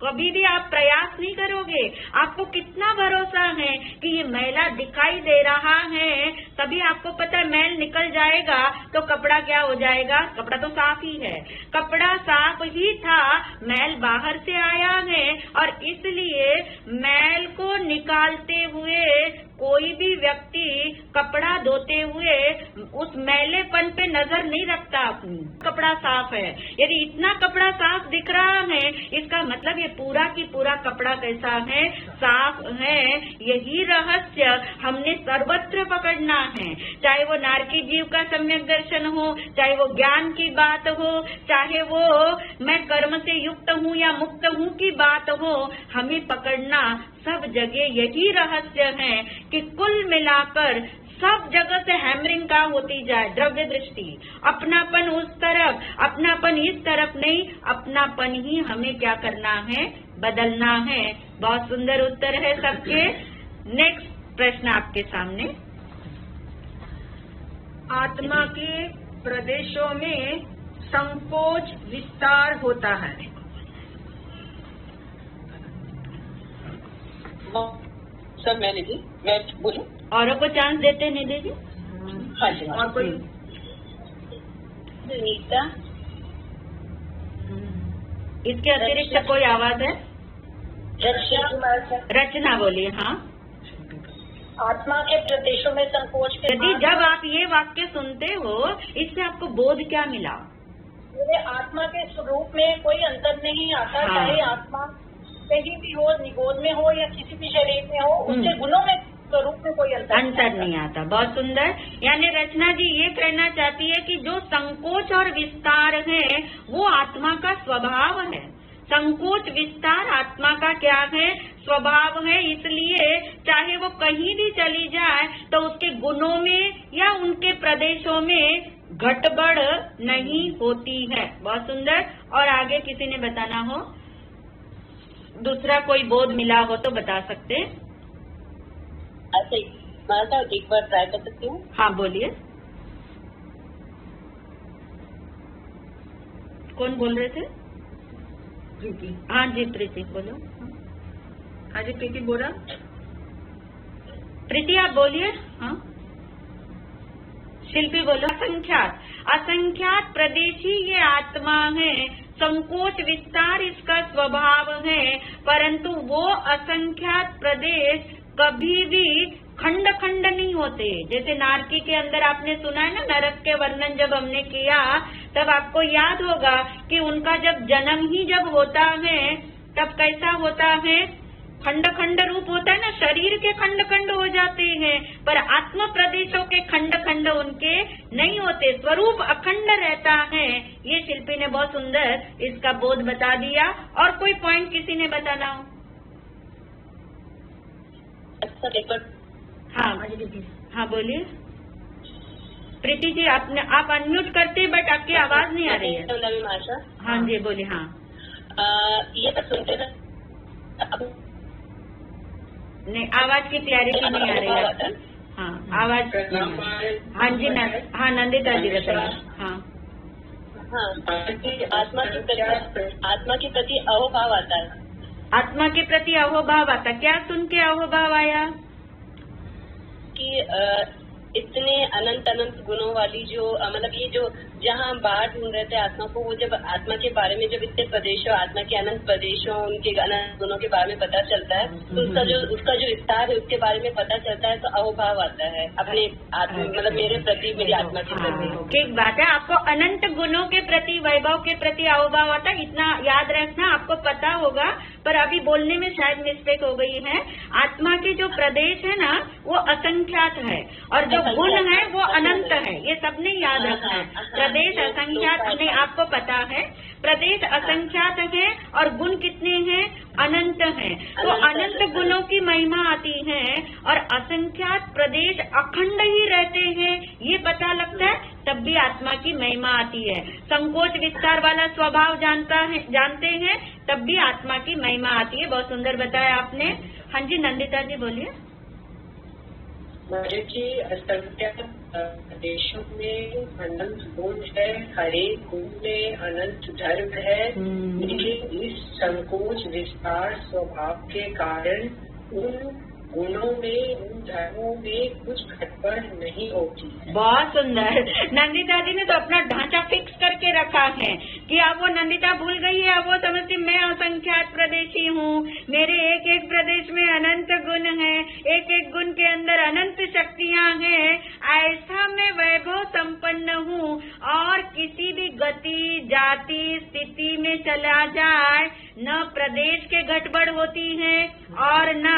कभी भी आप प्रयास नहीं करोगे। आपको कितना भरोसा है कि ये मैला दिखाई दे रहा है, तभी आपको पता है मैल निकल जाएगा तो कपड़ा क्या हो जाएगा, कपड़ा तो साफ ही है, कपड़ा साफ ही था, मैल बाहर से आया है। और इसलिए मैल को निकालते हुए कोई भी व्यक्ति कपड़ा धोते हुए उस मैलेपन पे नजर नहीं रखता अपनी, कपड़ा साफ है। यदि इतना कपड़ा साफ दिख रहा है, इसका मतलब ये पूरा की पूरा कपड़ा कैसा है, साफ है। यही रहस्य हमने सर्वत्र पकड़ना है, चाहे वो नारकी जीव का सम्यक दर्शन हो, चाहे वो ज्ञान की बात हो, चाहे वो मैं कर्म से युक्त हूँ या मुक्त हूँ की बात हो, हमें पकड़ना सब जगह यही रहस्य है कि कुल मिलाकर सब जगह से हैमरिंग का होती जाए, द्रव्य दृष्टि, अपनापन उस तरफ, अपनापन इस तरफ नहीं, अपनापन ही हमें क्या करना है, बदलना है। बहुत सुंदर उत्तर है सबके। नेक्स्ट प्रश्न आपके सामने। आत्मा के प्रदेशों में संकोच विस्तार होता है। सर मैं निधि, मैं बोलूं? औरों को चांस देते निधि जी। हाँ जी। और कोई? नीता। इसके अतिरिक्त कोई आवाज है? रचना बोलिए। हाँ, आत्मा के प्रदेशों में संकोच के यदि जब आप ये वाक्य सुनते हो, इससे आपको बोध क्या मिला? मेरे आत्मा के स्वरूप में कोई अंतर नहीं आता। हाँ। चाहे आत्मा कहीं भी हो, निगोद में हो या किसी भी शरीर में हो, उसके गुणों में स्वरूप में कोई अंतर नहीं आता। बहुत सुंदर। यानी रचना जी ये कहना चाहती है कि जो संकोच और विस्तार है वो आत्मा का स्वभाव है। संकोच विस्तार आत्मा का क्या है, स्वभाव है। इसलिए चाहे वो कहीं भी चली जाए तो उसके गुणों में या उनके प्रदेशों में घटबढ़ नहीं होती है। बहुत सुंदर। और आगे किसी ने बताना हो, दूसरा कोई बोध मिला हो तो बता सकते। अच्छा, मैं एक बार ट्राई कर सकती हूँ? हाँ बोलिए। कौन बोल रहे थे? प्रीति। हाँ जी प्रीति बोलो। हाँ जी प्रीति बोला। प्रीति आप बोलिए। हाँ शिल्पी बोलो। असंख्यात, असंख्यात प्रदेशी ये आत्मा है, संकोच विस्तार इसका स्वभाव है, परंतु वो असंख्यात प्रदेश कभी भी खंड खंड नहीं होते। जैसे नारकी के अंदर आपने सुना है ना, नरक के वर्णन जब हमने किया तब आपको याद होगा कि उनका जब जन्म ही जब होता है तब कैसा होता है, खंड खंड रूप होता है ना, शरीर के खंड खंड हो जाते हैं, पर आत्म प्रदेशों के खंड खंड उनके नहीं होते, स्वरूप अखंड रहता है। ये शिल्पी ने बहुत सुंदर इसका बोध बता दिया। और कोई पॉइंट किसी ने बताना हो? हाँ बोलिए प्रीति जी, आप अनम्यूट करते बट आपकी आवाज नहीं आ रही है। हाँ जी बोलिए। हाँ ये तो सुनते ना, नहीं आवाज की क्लैरिटी नहीं आ रही है। हाँ आवाज, हाँ जी हाँ नंदिता जी बताइए। हाँ आत्मा के प्रति अहोभाव आता है। आत्मा के प्रति अहोभाव आता, क्या सुन के अहोभाव आया? कि इतने अनंत अनंत गुणों वाली जो मतलब ये जो जहाँ हम बाहर ढूंढ रहे थे आत्मा को, वो जब आत्मा के बारे में जब इतने प्रदेशों, आत्मा के अनंत प्रदेशों, उनके अनंत गुणों के बारे में पता चलता है, तो उसका जो विस्तार है उसके बारे में पता चलता है, तो अहोभाव आता है अपने आत्मा, मतलब मेरे प्रति, मेरी आत्मा के प्रति। ठीक बात है, आपको अनंत गुणों के प्रति, वैभव के प्रति अहोभाव आता है, इतना याद रखना, आपको पता होगा। पर अभी बोलने में शायद मिस्टेक हो गई है। आत्मा के जो प्रदेश है ना वो असंख्यात है और जो गुण है वो अनंत है, ये सबने याद रखना है। प्रदेश असंख्यात नहीं, आपको पता है प्रदेश असंख्यात है और गुण कितने हैं? अनंत हैं। तो अनंत गुणों की महिमा आती है और असंख्यात प्रदेश अखंड ही रहते हैं, ये पता लगता है, तब भी आत्मा की महिमा आती है। संकोच विस्तार वाला स्वभाव जानते हैं, तब भी आत्मा की महिमा आती है। बहुत सुंदर बताया आपने। हाँ जी नंदिता जी बोलिए। जी असंख्यात देशों में अनंत गुण है, हर एक गुण में अनंत धर्म है, लेकिन इस संकोच विस्तार स्वभाव के कारण उन गुणों में, उन धर्मों में कुछ खटपट नहीं होती है। बहुत सुंदर, नंदिता जी ने तो अपना ढांचा फिक्स करके रखा है कि अब वो नंदिता भूल गई है, अब वो समझती मैं असंख्यात प्रदेशी हूँ, मेरे एक एक प्रदेश में अनंत गुण है, एक एक गुण के अंदर अनंत शक्तियाँ हैं, ऐसा मैं वैभव संपन्न हूँ और किसी भी गति जाति स्थिति में चला जाए, न प्रदेश के गड़बड़ होती है और न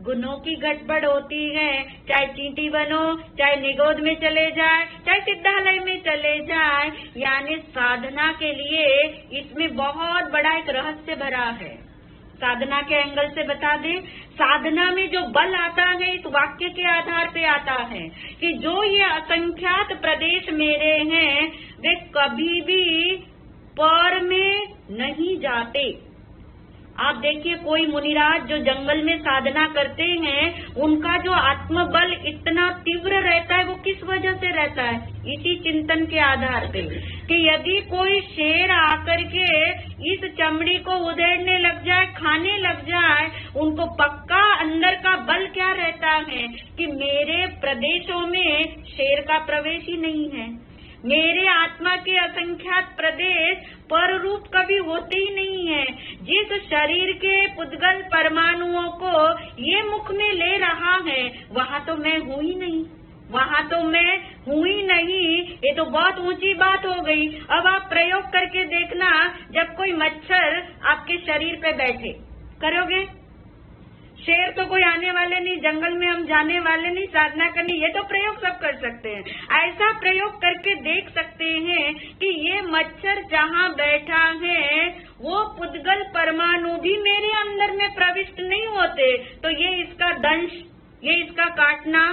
गुणों की गड़बड़ होती है। चाहे चींटी बनो, चाहे निगोद में चले जाए, चाहे सिद्धालय में चले जाए, यानी साधना के लिए इसमें बहुत बड़ा एक रहस्य भरा है। साधना के एंगल से बता दें, साधना में जो बल आता है इस वाक्य के आधार पे आता है कि जो ये असंख्यात प्रदेश मेरे हैं वे कभी भी पर में नहीं जाते। आप देखिए कोई मुनिराज जो जंगल में साधना करते हैं, उनका जो आत्मबल इतना तीव्र रहता है, वो किस वजह से रहता है? इसी चिंतन के आधार पे कि यदि कोई शेर आकर के इस चमड़ी को उधेड़ने लग जाए, खाने लग जाए, उनको पक्का अंदर का बल क्या रहता है कि मेरे प्रदेशों में शेर का प्रवेश ही नहीं है, मेरे आत्मा के असंख्यात प्रदेश पर रूप कभी होते ही नहीं है। जिस शरीर के पुद्गल परमाणुओं को ये मुख में ले रहा है, वहाँ तो मैं हूँ ही नहीं, वहाँ तो मैं हूँ ही नहीं। ये तो बहुत ऊंची बात हो गई। अब आप प्रयोग करके देखना, जब कोई मच्छर आपके शरीर पे बैठे, करोगे? शेर तो कोई आने वाले नहीं, जंगल में हम जाने वाले नहीं साधना करनी, ये तो प्रयोग सब कर सकते हैं। ऐसा प्रयोग करके देख सकते हैं कि ये मच्छर जहाँ बैठा है वो पुद्गल परमाणु भी मेरे अंदर में प्रविष्ट नहीं होते, तो ये इसका दंश, ये इसका काटना,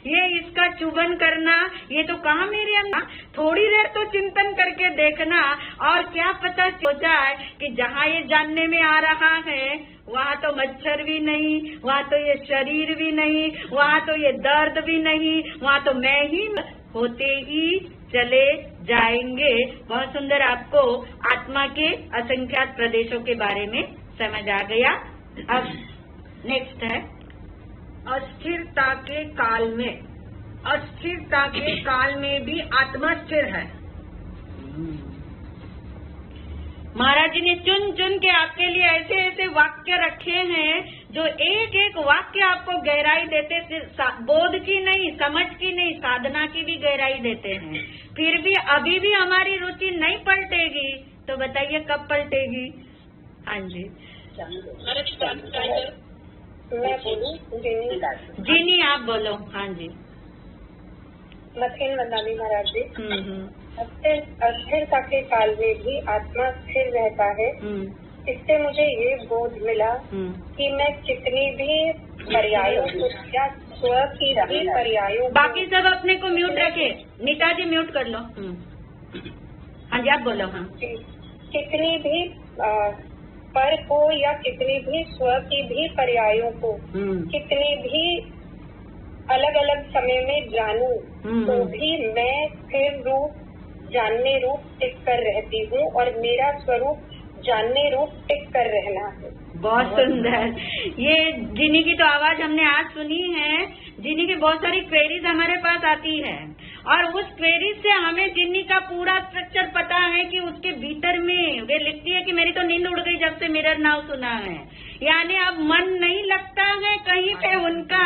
ये इसका चुभन करना, ये तो कहाँ मेरे अंदर। थोड़ी देर तो चिंतन करके देखना और क्या पता हो जाए कि जहाँ ये जानने में आ रहा है वहाँ तो मच्छर भी नहीं, वहाँ तो ये शरीर भी नहीं, वहाँ तो ये दर्द भी नहीं, वहाँ तो मैं ही होते ही चले जाएंगे। बहुत सुंदर, आपको आत्मा के असंख्यात प्रदेशों के बारे में समझ आ गया। अब नेक्स्ट है अस्थिरता के काल में। अस्थिरता के काल में भी आत्मा स्थिर है। महाराज जी ने चुन चुन के आपके लिए ऐसे ऐसे वाक्य रखे हैं जो एक एक वाक्य आपको गहराई देते, सिर्फ बोध की नहीं, समझ की नहीं, साधना की भी गहराई देते हैं। फिर भी अभी भी हमारी रुचि नहीं पलटेगी तो बताइए कब पलटेगी? हाँ जी, मैं बोलूं? जीनी आप बोलो। हाँ जी। मथेन वंदानी महाराज जी, अस्थिरता के काल में भी आत्मा स्थिर रहता है। इससे मुझे ये बोध मिला कि मैं कितनी भी पर्यायों को या स्व की भी पर्यायों, बाकी सब अपने को म्यूट रखे। नीता जी म्यूट कर लो। हाँ जी आप बोलो। हाँ, कितनी भी पर को या कितनी भी स्व की भी पर्यायों को कितनी भी अलग अलग समय में जानूं तो भी मैं स्थिर रूप जानने रूप टिक कर रहती हूँ और मेरा स्वरूप जानने रूप टिक कर रहना है। बहुत सुंदर। ये जिनी की तो आवाज हमने आज सुनी है। जिनी की बहुत सारी क्वेरीज हमारे पास आती है और उस क्वेरीज से हमें जिनी का पूरा स्ट्रक्चर पता है कि उसके भीतर में वे लिखती है कि मेरी तो नींद उड़ गई जब से मिरर नाउ सुना है। यानी अब मन नहीं लगता है कहीं पे, उनका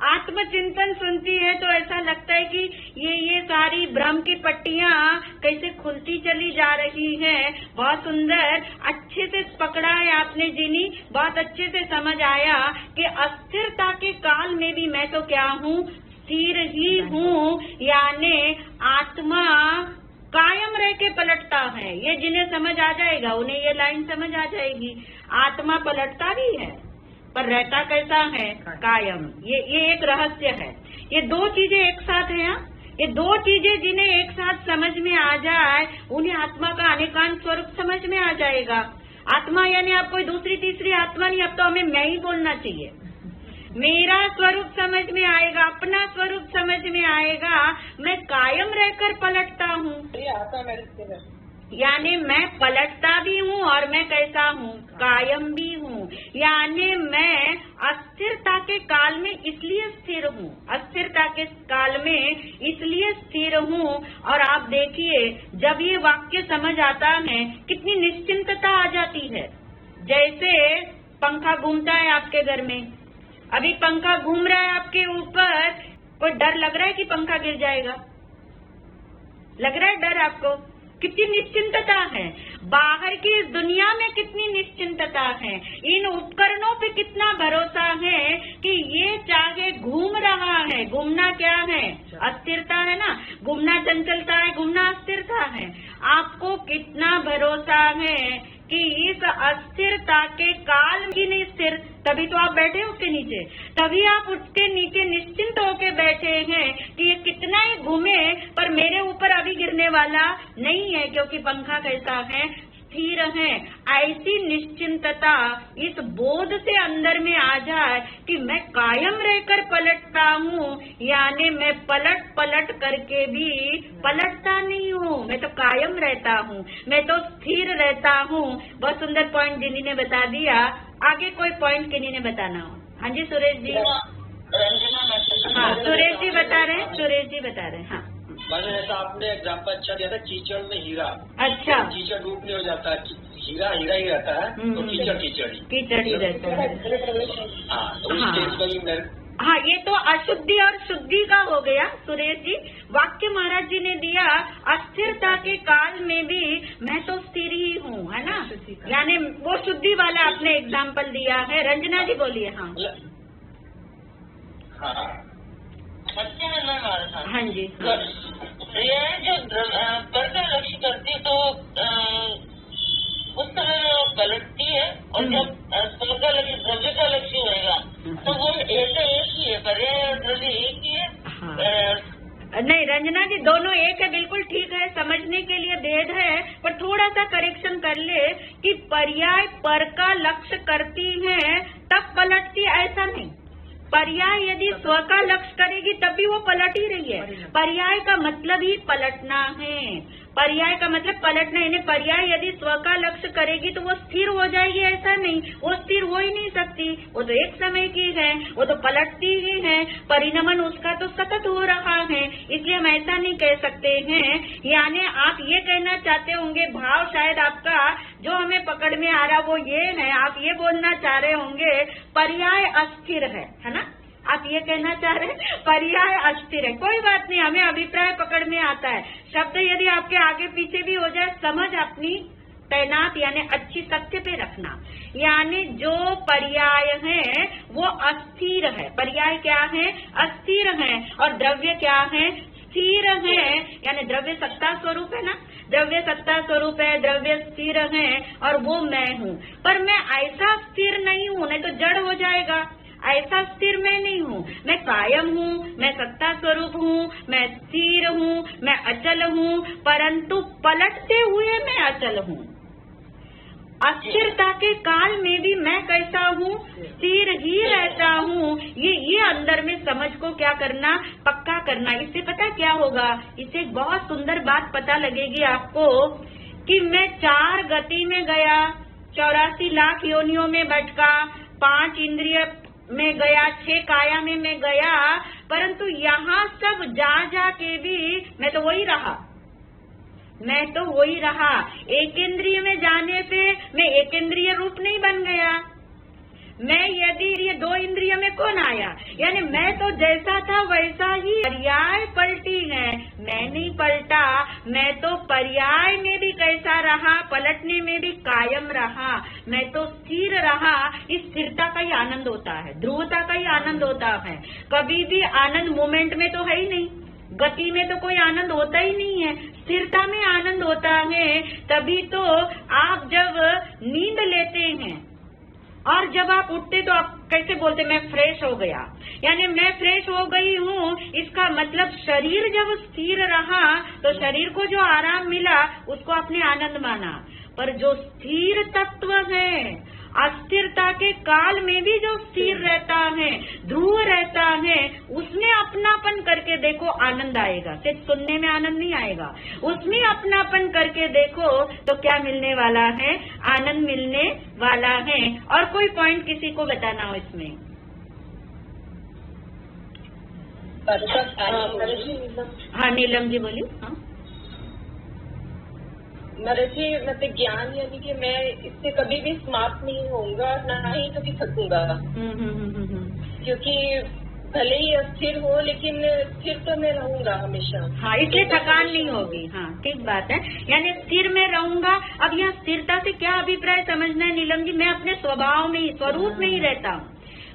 आत्मचिंतन सुनती है तो ऐसा लगता है कि ये सारी भ्रम की पट्टियां कैसे खुलती चली जा रही हैं। बहुत सुंदर, अच्छे से पकड़ा है आपने जिनी, बहुत अच्छे से समझ आया कि अस्थिरता के काल में भी मैं तो क्या हूँ, स्थिर ही हूँ। यानी आत्मा कायम रह के पलटता है। ये जिन्हें समझ आ जाएगा उन्हें ये लाइन समझ आ जाएगी। आत्मा पलटता भी है पर रहता कैसा है? कायम। ये एक रहस्य है। ये दो चीजें एक साथ हैं। ये दो चीजें जिन्हें एक साथ समझ में आ जाए उन्हें आत्मा का अनेकांत स्वरूप समझ में आ जाएगा। आत्मा यानी आप कोई दूसरी तीसरी आत्मा नहीं, अब तो हमें मैं ही बोलना चाहिए। मेरा स्वरूप समझ में आएगा, अपना स्वरूप समझ में आएगा। मैं कायम रहकर पलटता हूँ, यानी मैं पलटता भी हूँ और मैं कैसा हूँ? कायम भी हूँ। यानी मैं अस्थिरता के काल में इसलिए स्थिर हूँ, अस्थिरता के काल में इसलिए स्थिर हूँ। और आप देखिए जब ये वाक्य समझ आता है कितनी निश्चिंतता आ जाती है। जैसे पंखा घूमता है आपके घर में, अभी पंखा घूम रहा है आपके ऊपर, कोई डर लग रहा है कि पंखा गिर जाएगा? लग रहा है डर आपको? कितनी निश्चिंतता है। बाहर की इस दुनिया में कितनी निश्चिंतता है। इन उपकरणों पे कितना भरोसा है कि ये चाहे घूम रहा है, घूमना क्या है? अस्थिरता है ना, घूमना चंचलता है, घूमना अस्थिरता है। आपको कितना भरोसा है कि इस अस्थिरता के काल में नहीं स्थिर, तभी तो आप बैठे उसके नीचे, तभी आप उसके नीचे निश्चिंत होके बैठे हैं कि ये कितना ही घूमे पर मेरे ऊपर अभी गिरने वाला नहीं है, क्योंकि पंखा कैसा है? स्थिर है। ऐसी निश्चिंतता इस बोध से अंदर में आ जाए कि मैं कायम रहकर पलटता हूँ, यानी मैं पलट पलट करके भी पलटता नहीं हूँ, मैं तो कायम रहता हूँ, मैं तो स्थिर रहता हूँ। बहुत सुंदर पॉइंट जिनी ने बता दिया। आगे कोई पॉइंट किन्हीं ने बताना हो? हाँ जी सुरेश जी। हाँ सुरेश जी बता रहे हैं, सुरेश जी बता रहे हैं। हाँ मैंने ऐसा आपने एग्जाम्पल अच्छा दिया था, कीचड़ में हीरा। अच्छा, कीचड़ रूप नहीं हो जाता, हीरा हीरा ही रहता है तो कीचड़ कीचड़ ही रहता है। हाँ तो इस केस में ही हाँ ये तो अशुद्धि और शुद्धि का हो गया सुरेश जी। वाक्य महाराज जी ने दिया अस्थिरता के काल में भी मैं तो स्थिर ही हूँ, है ना, यानी वो शुद्धि वाला आपने एग्जाम्पल दिया है। रंजना जी बोलिए। हाँ हाँ जी। ये जो पर्दा लक्ष्य करती तो उस समय पलटती है और जब स्वर्ग लक्ष्य द्रव्य का लक्ष्य होगा तो वो ऐसा एक ही है, पर्याय द्रव्य एक ही है। नहीं रंजना जी दोनों एक है, बिल्कुल ठीक है, समझने के लिए भेद है, पर थोड़ा सा करेक्शन कर ले कि पर्याय पर का लक्ष्य करती है तब पलटती, ऐसा नहीं। पर्याय यदि स्व का लक्ष्य करेगी तब भी वो पलट ही रही है। पर्याय का मतलब ही पलटना है। पर्याय का मतलब पलटना है। पर्याय यदि स्व का लक्ष्य करेगी तो वो स्थिर हो जाएगी, ऐसा नहीं, वो स्थिर हो ही नहीं सकती, वो तो एक समय की है, वो तो पलटती ही है। परिणमन उसका तो सतत हो रहा है, इसलिए हम ऐसा नहीं कह सकते हैं। यानी आप ये कहना चाहते होंगे, भाव शायद आपका जो हमें पकड़ में आ रहा वो ये है, आप ये बोलना चाह रहे होंगे पर्याय अस्थिर है ना? आप ये कहना चाह रहे हैं पर्याय अस्थिर है। कोई बात नहीं, हमें अभिप्राय पकड़ में आता है। शब्द यदि आपके आगे पीछे भी हो जाए, समझ अपनी तैनात यानी अच्छी सत्य पे रखना। यानी जो पर्याय है वो अस्थिर है। पर्याय क्या है? अस्थिर है। और द्रव्य क्या है? स्थिर है। यानी द्रव्य सत्ता स्वरूप है ना, द्रव्य सत्ता स्वरूप है, द्रव्य स्थिर है और वो मैं हूँ। पर मैं ऐसा स्थिर नहीं हूँ, नहीं तो जड़ हो जाएगा। ऐसा स्थिर मैं नहीं हूँ, मैं कायम हूँ, मैं सत्ता स्वरूप हूँ, मैं स्थिर हूँ, मैं अचल हूँ, परंतु पलटते हुए मैं अचल हूँ। अस्थिरता के काल में भी मैं कैसा हूँ? स्थिर ही रहता हूँ। ये अंदर में समझ को क्या करना? पक्का करना। इससे पता क्या होगा? इससे एक बहुत सुंदर बात पता लगेगी आपको कि मैं 4 गति में गया, 84 लाख योनियों में भटका, 5 इंद्रिय में गया, 6 काया में मैं गया, परंतु यहाँ सब जा के भी मैं तो वही रहा। मैं तो वही रहा। एकेंद्रिय में जाने से मैं एकेंद्रिय रूप नहीं बन गया। मैं यदि ये 2 इंद्रिय में कौन आया? यानी मैं तो जैसा था वैसा ही। पर्याय पलटी है, मैं नहीं पलटा। मैं तो पर्याय में भी कैसा रहा, पलटने में भी कायम रहा। मैं तो स्थिर रहा। इस स्थिरता का ही आनंद होता है, ध्रुवता का ही आनंद होता है। कभी भी आनंद मोमेंट में तो है ही नहीं, गति में तो कोई आनंद होता ही नहीं है, स्थिरता में आनंद होता है। तभी तो आप जब नींद लेते हैं और जब आप उठते तो आप कैसे बोलते? मैं फ्रेश हो गया। यानी मैं फ्रेश हो गई हूँ, इसका मतलब शरीर जब स्थिर रहा तो शरीर को जो आराम मिला उसको आपने आनंद माना। पर जो स्थिर तत्व है, अस्थिरता के काल में भी जो स्थिर रहता है, ध्रुव रहता है, उसमें अपनापन करके देखो, आनंद आएगा। सिर्फ सुनने में आनंद नहीं आएगा, उसमें अपनापन करके देखो तो क्या मिलने वाला है? आनंद मिलने वाला है। और कोई पॉइंट किसी को बताना हो इसमें? हाँ नीलम जी बोलिए। हाँ नरेश जी, मतलब ज्ञान यानी कि मैं इससे कभी भी समाप्त नहीं होऊंगा, ना ही कभी थकूंगा। क्योंकि भले ही अस्थिर हो लेकिन स्थिर तो मैं रहूंगा हमेशा। हाँ, इसलिए थकान नहीं होगी। हाँ ठीक बात है, यानी स्थिर में रहूंगा। अब यहाँ स्थिरता से क्या अभिप्राय समझना है नीलम जी? मैं अपने स्वभाव में ही, स्वरूप में ही रहता हूँ।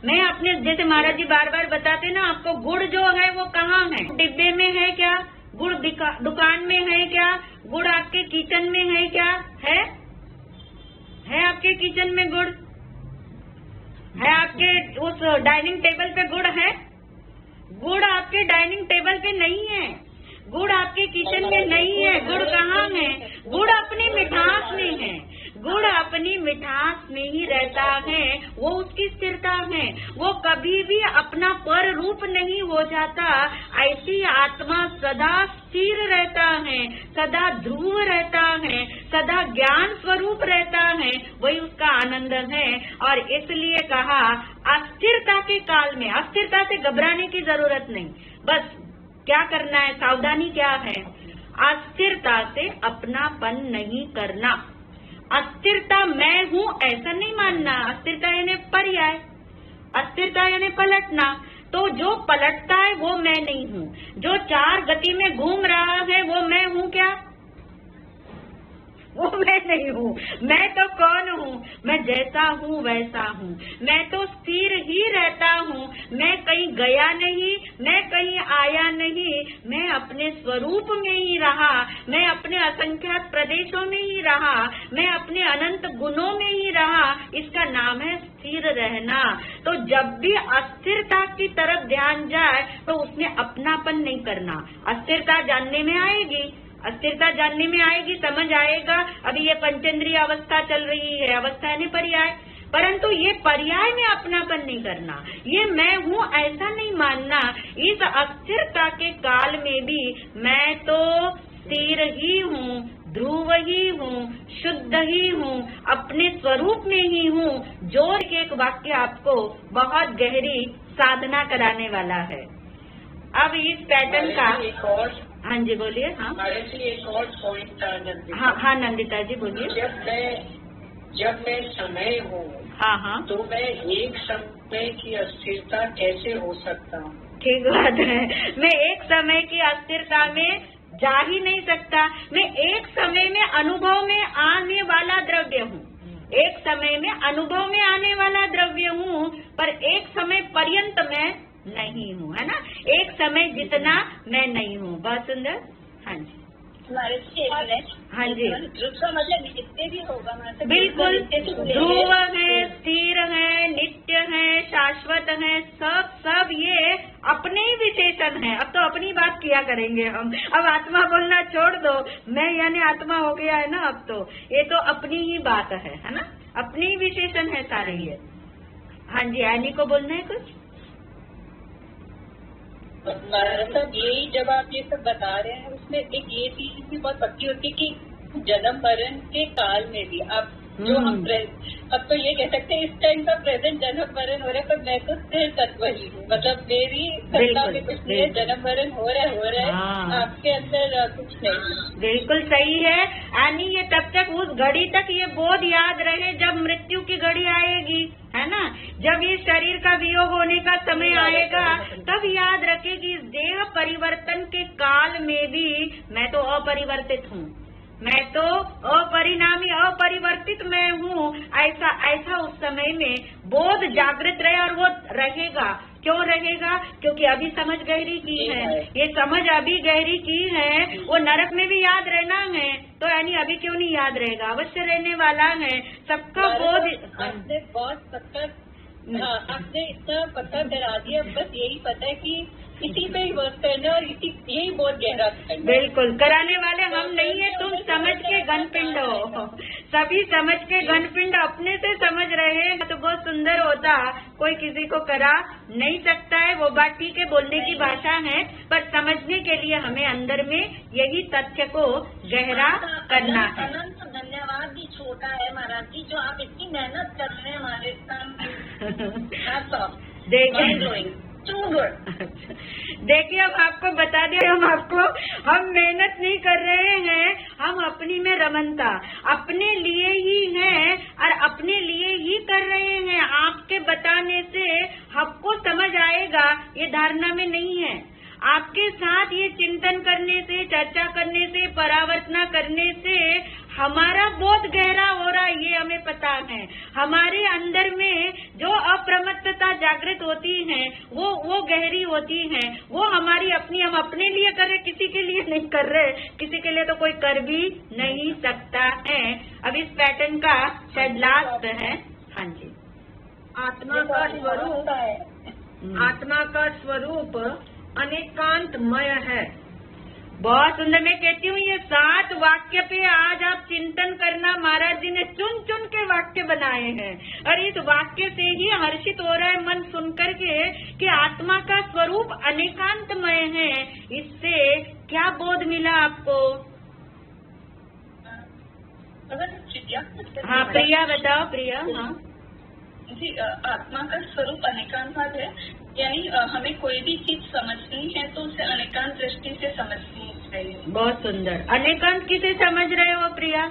मैं अपने, जैसे महाराज जी बार बार बताते ना आपको, गुड़ जो है वो कहाँ है? डिब्बे में है क्या? गुड़ दुकान में है क्या? गुड़ आपके किचन में है क्या? है आपके किचन में गुड़ है? आपके उस डाइनिंग टेबल पे गुड़ है? गुड़ आपके डाइनिंग टेबल पे नहीं है, गुड़ आपके किचन में नहीं है। गुड़ कहाँ है? गुड़ अपनी मिठास में है, गुड़ अपनी मिठास में ही रहता है। वो उसकी स्थिरता है, वो कभी भी अपना पर रूप नहीं हो जाता। ऐसी आत्मा सदा स्थिर रहता है, सदा ध्रुव रहता है, सदा ज्ञान स्वरूप रहता है। वही उसका आनंद है। और इसलिए कहा अस्थिरता के काल में, अस्थिरता से घबराने की जरूरत नहीं। बस क्या करना है? सावधानी क्या है? अस्थिरता से अपनापन नहीं करना। अस्थिरता मैं हूँ ऐसा नहीं मानना। अस्थिरता यानी पर्याय, अस्थिरता यानी पलटना। तो जो पलटता है वो मैं नहीं हूँ। जो 4 गति में घूम रहा है वो मैं हूँ क्या? वो मैं नहीं हूँ। मैं तो कौन हूँ? मैं जैसा हूँ वैसा हूँ। मैं तो स्थिर ही रहता हूँ। मैं कहीं गया नहीं, मैं कहीं आया नहीं। मैं अपने स्वरूप में ही रहा, मैं अपने असंख्यात प्रदेशों में ही रहा, मैं अपने अनंत गुणों में ही रहा। इसका नाम है स्थिर रहना। तो जब भी अस्थिरता की तरफ ध्यान जाए तो उसमें अपनापन नहीं करना। अस्थिरता जानने में आएगी, अस्थिरता जानने में आएगी, समझ आएगा। अभी ये पंचेंद्रिय अवस्था चल रही है, अवस्था है पर्याय, परंतु ये पर्याय में अपनापन नहीं करना। ये मैं हूँ ऐसा नहीं मानना। इस अस्थिरता के काल में भी मैं तो स्थिर ही हूँ, ध्रुव ही हूँ, शुद्ध ही हूँ, अपने स्वरूप में ही हूँ। जोर के एक वाक्य आपको बहुत गहरी साधना कराने वाला है। अब इस पैटर्न का हाँ जी बोलिए। हाँ एक और पॉइंट था। हाँ नंदिता जी बोलिए। जब मैं जब मैं समय हूँ हाँ तो मैं एक समय की अस्थिरता कैसे हो सकता हूँ? ठीक बात है। मैं एक समय की अस्थिरता में जा ही नहीं सकता। मैं एक समय में अनुभव में आने वाला द्रव्य हूँ, एक समय में अनुभव में आने वाला द्रव्य हूँ, पर एक समय पर्यंत मैं नहीं हूँ, है ना। एक समय जितना मैं नहीं हूँ। बहुत सुंदर। हाँ जी, हाँ जी, ध्रुव का मतलब नित्य भी होगा। बिल्कुल। ध्रुव है, स्थिर है, नित्य है, शाश्वत है, सब ये अपने ही विशेषण है। अब तो अपनी बात किया करेंगे हम। अब आत्मा बोलना छोड़ दो, मैं यानी आत्मा हो गया है ना। अब तो ये तो अपनी ही बात है ना, अपनी ही विशेषण है सारे ये। हाँ जी, एनी को बोलना है कुछ? मतलब यही जब आप ये सब बता रहे हैं, उसमें एक ये चीज भी बहुत पक्की होती है कि जन्म मरण के काल में भी आप जो हम अब तो ये कह सकते हैं इस टाइम का प्रेजेंट जन्म मरण हो रहा है, पर मैं तो स्थिर तत्व ही हूँ। मतलब मेरी सत्ता में कुछ नहीं है, जन्म मरण हो रहा है, आपके अंदर कुछ नहीं। बिल्कुल सही है यानी ये तब तक उस घड़ी तक ये बोध याद रहे जब मृत्यु की घड़ी आएगी, है ना। जब ये शरीर का वियोग होने का समय आएगा तब याद रखे कि इस देह परिवर्तन के काल में भी मैं तो अपरिवर्तित हूँ, मैं तो अपरिणामी अपरिवर्तित मैं हूँ। ऐसा उस समय में बोध जागृत रहे, और वो रहेगा। क्यों रहेगा? क्योंकि अभी समझ गहरी की है, ये समझ अभी गहरी की है। वो नरक में भी याद रहना है, तो यानी अभी क्यों नहीं याद रहेगा, अवश्य रहने वाला है। सबका बोध आपने बहुत पक्का, आपने इतना पक्का करा दिया। बस यही पता है कि इसी पे ही वर्क करना और यही बहुत गहरा करना। बिल्कुल, कराने वाले हम नहीं है, तुम समझ के घनपिंड हो। सभी समझ के घनपिंड अपने से समझ रहे हैं तो बहुत सुंदर होता। कोई किसी को करा नहीं सकता है, वो बात ठीक है, बोलने की भाषा है, पर समझने के लिए हमें अंदर में यही तथ्य को गहरा करना है। अनंत धन्यवाद भी छोटा है महाराज जी, जो आप इतनी मेहनत कर रहे हैं हमारे साथ। देखिए, हम आपको बता दें, हम मेहनत नहीं कर रहे हैं, हम अपनी में रमनता अपने लिए ही है और अपने लिए ही कर रहे हैं। आपके बताने से हमको समझ आएगा, ये धारणा में नहीं है। आपके साथ ये चिंतन करने से, चर्चा करने से, परावर्तना करने से हमारा बोध गहरा हो रहा है, ये हमें पता है। हमारे अंदर में जो अप्रमत्तता जागृत होती है वो गहरी होती है। वो हमारी अपनी, हम अपने लिए कर रहे, किसी के लिए नहीं कर रहे। किसी के लिए तो कोई कर भी नहीं सकता है। अब इस पैटर्न का शायद लास्ट है। हाँ जी, आत्मा का स्वरूप अनेकांतमय है। बहुत सुंदर। मैं कहती हूँ ये 7 वाक्य पे आज आप चिंतन करना। महाराज जी ने चुन चुन के वाक्य बनाए हैं और इस वाक्य से ही हर्षित हो रहा है मन सुन करके कि आत्मा का स्वरूप अनेकांतमय है। इससे क्या बोध मिला आपको? हाँ प्रिया बताओ। प्रिया, हाँ जी, आत्मा का स्वरूप अनेकांत है, यानी हमें कोई भी चीज समझनी है तो उसे अनेकांत दृष्टि से समझनी चाहिए। बहुत सुंदर। अनेकांत किसे समझ रहे हो प्रिया?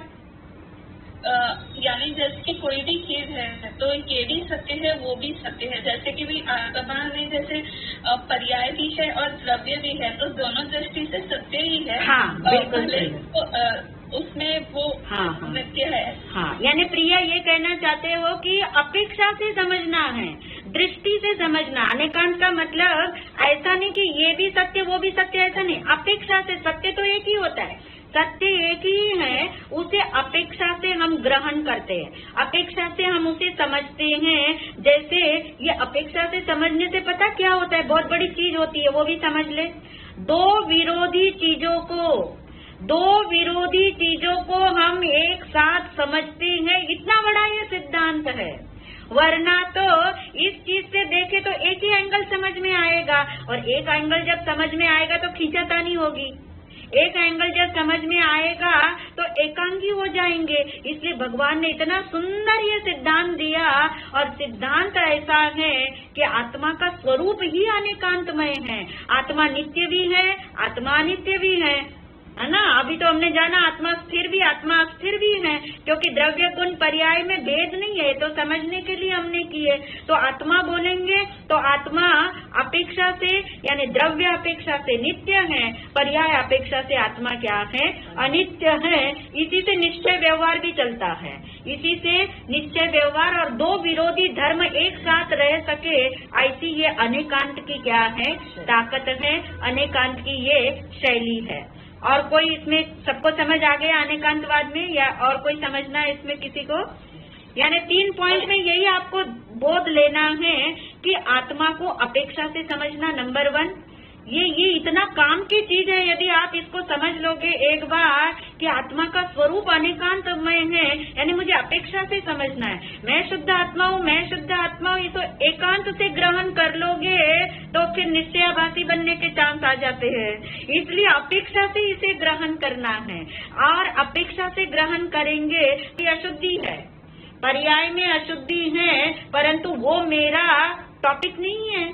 यानी जैसे कि कोई भी चीज है तो ये भी सत्य है, वो भी सत्य है। जैसे कि भी आत्मा में जैसे पर्याय भी है और द्रव्य भी है, तो दोनों दृष्टि से सत्य ही है। हाँ, बिल्कुल। उसमें वो नित्य है। हाँ, यानी प्रिया ये कहना चाहते हो कि अपेक्षा से समझना है, दृष्टि से समझना। अनेकांत का मतलब ऐसा नहीं कि ये भी सत्य वो भी सत्य, ऐसा नहीं। अपेक्षा से, सत्य तो एक ही होता है, सत्य एक ही है, उसे अपेक्षा से हम ग्रहण करते हैं, अपेक्षा से हम उसे समझते हैं। जैसे ये अपेक्षा से समझने से पता क्या होता है, बहुत बड़ी चीज होती है, वो भी समझ ले। दो विरोधी चीजों को हम एक साथ समझते हैं, इतना बड़ा ये सिद्धांत है। वरना तो इस चीज से देखे तो एक ही एंगल समझ में आएगा, और एक एंगल जब समझ में आएगा तो खींचातानी होगी। एक एंगल जब समझ में आएगा तो एकांगी हो जाएंगे। इसलिए भगवान ने इतना सुंदर ये सिद्धांत दिया, और सिद्धांत ऐसा है कि आत्मा का स्वरूप ही अनेकांतमय है। आत्मा नित्य भी है, आत्मा अनित्य भी है। है ना। अभी तो हमने जाना आत्मा स्थिर भी आत्मा अस्थिर भी है, क्योंकि द्रव्य गुण पर्याय में भेद नहीं है, तो समझने के लिए हमने किए। तो आत्मा बोलेंगे तो आत्मा अपेक्षा से यानी द्रव्य अपेक्षा से नित्य है, पर्याय अपेक्षा से आत्मा क्या है, अनित्य है। इसी से निश्चय व्यवहार भी चलता है, इसी से निश्चय व्यवहार और दो विरोधी धर्म एक साथ रह सके, ऐसी ये अनेकांत की क्या है, ताकत है, अनेकांत की ये शैली है। और कोई इसमें सबको समझ आ गया अनेकांतवाद में, या और कोई समझना है इसमें किसी को? यानी 3 पॉइंट में यही आपको बोध लेना है कि आत्मा को अपेक्षा से समझना नंबर 1। ये इतना काम की चीज है, यदि आप इसको समझ लोगे एक बार कि आत्मा का स्वरूप अनेकांतमय है, यानी मुझे अपेक्षा से समझना है, मैं शुद्ध आत्मा हूँ, मैं शुद्ध आत्मा हूँ, ये तो एकांत से ग्रहण कर लोगे तो फिर निश्चयाभासी बनने के चांस आ जाते हैं। इसलिए अपेक्षा से इसे ग्रहण करना है, और अपेक्षा से ग्रहण करेंगे कि अशुद्धि है, पर्याय में अशुद्धि है, परंतु वो मेरा टॉपिक नहीं है,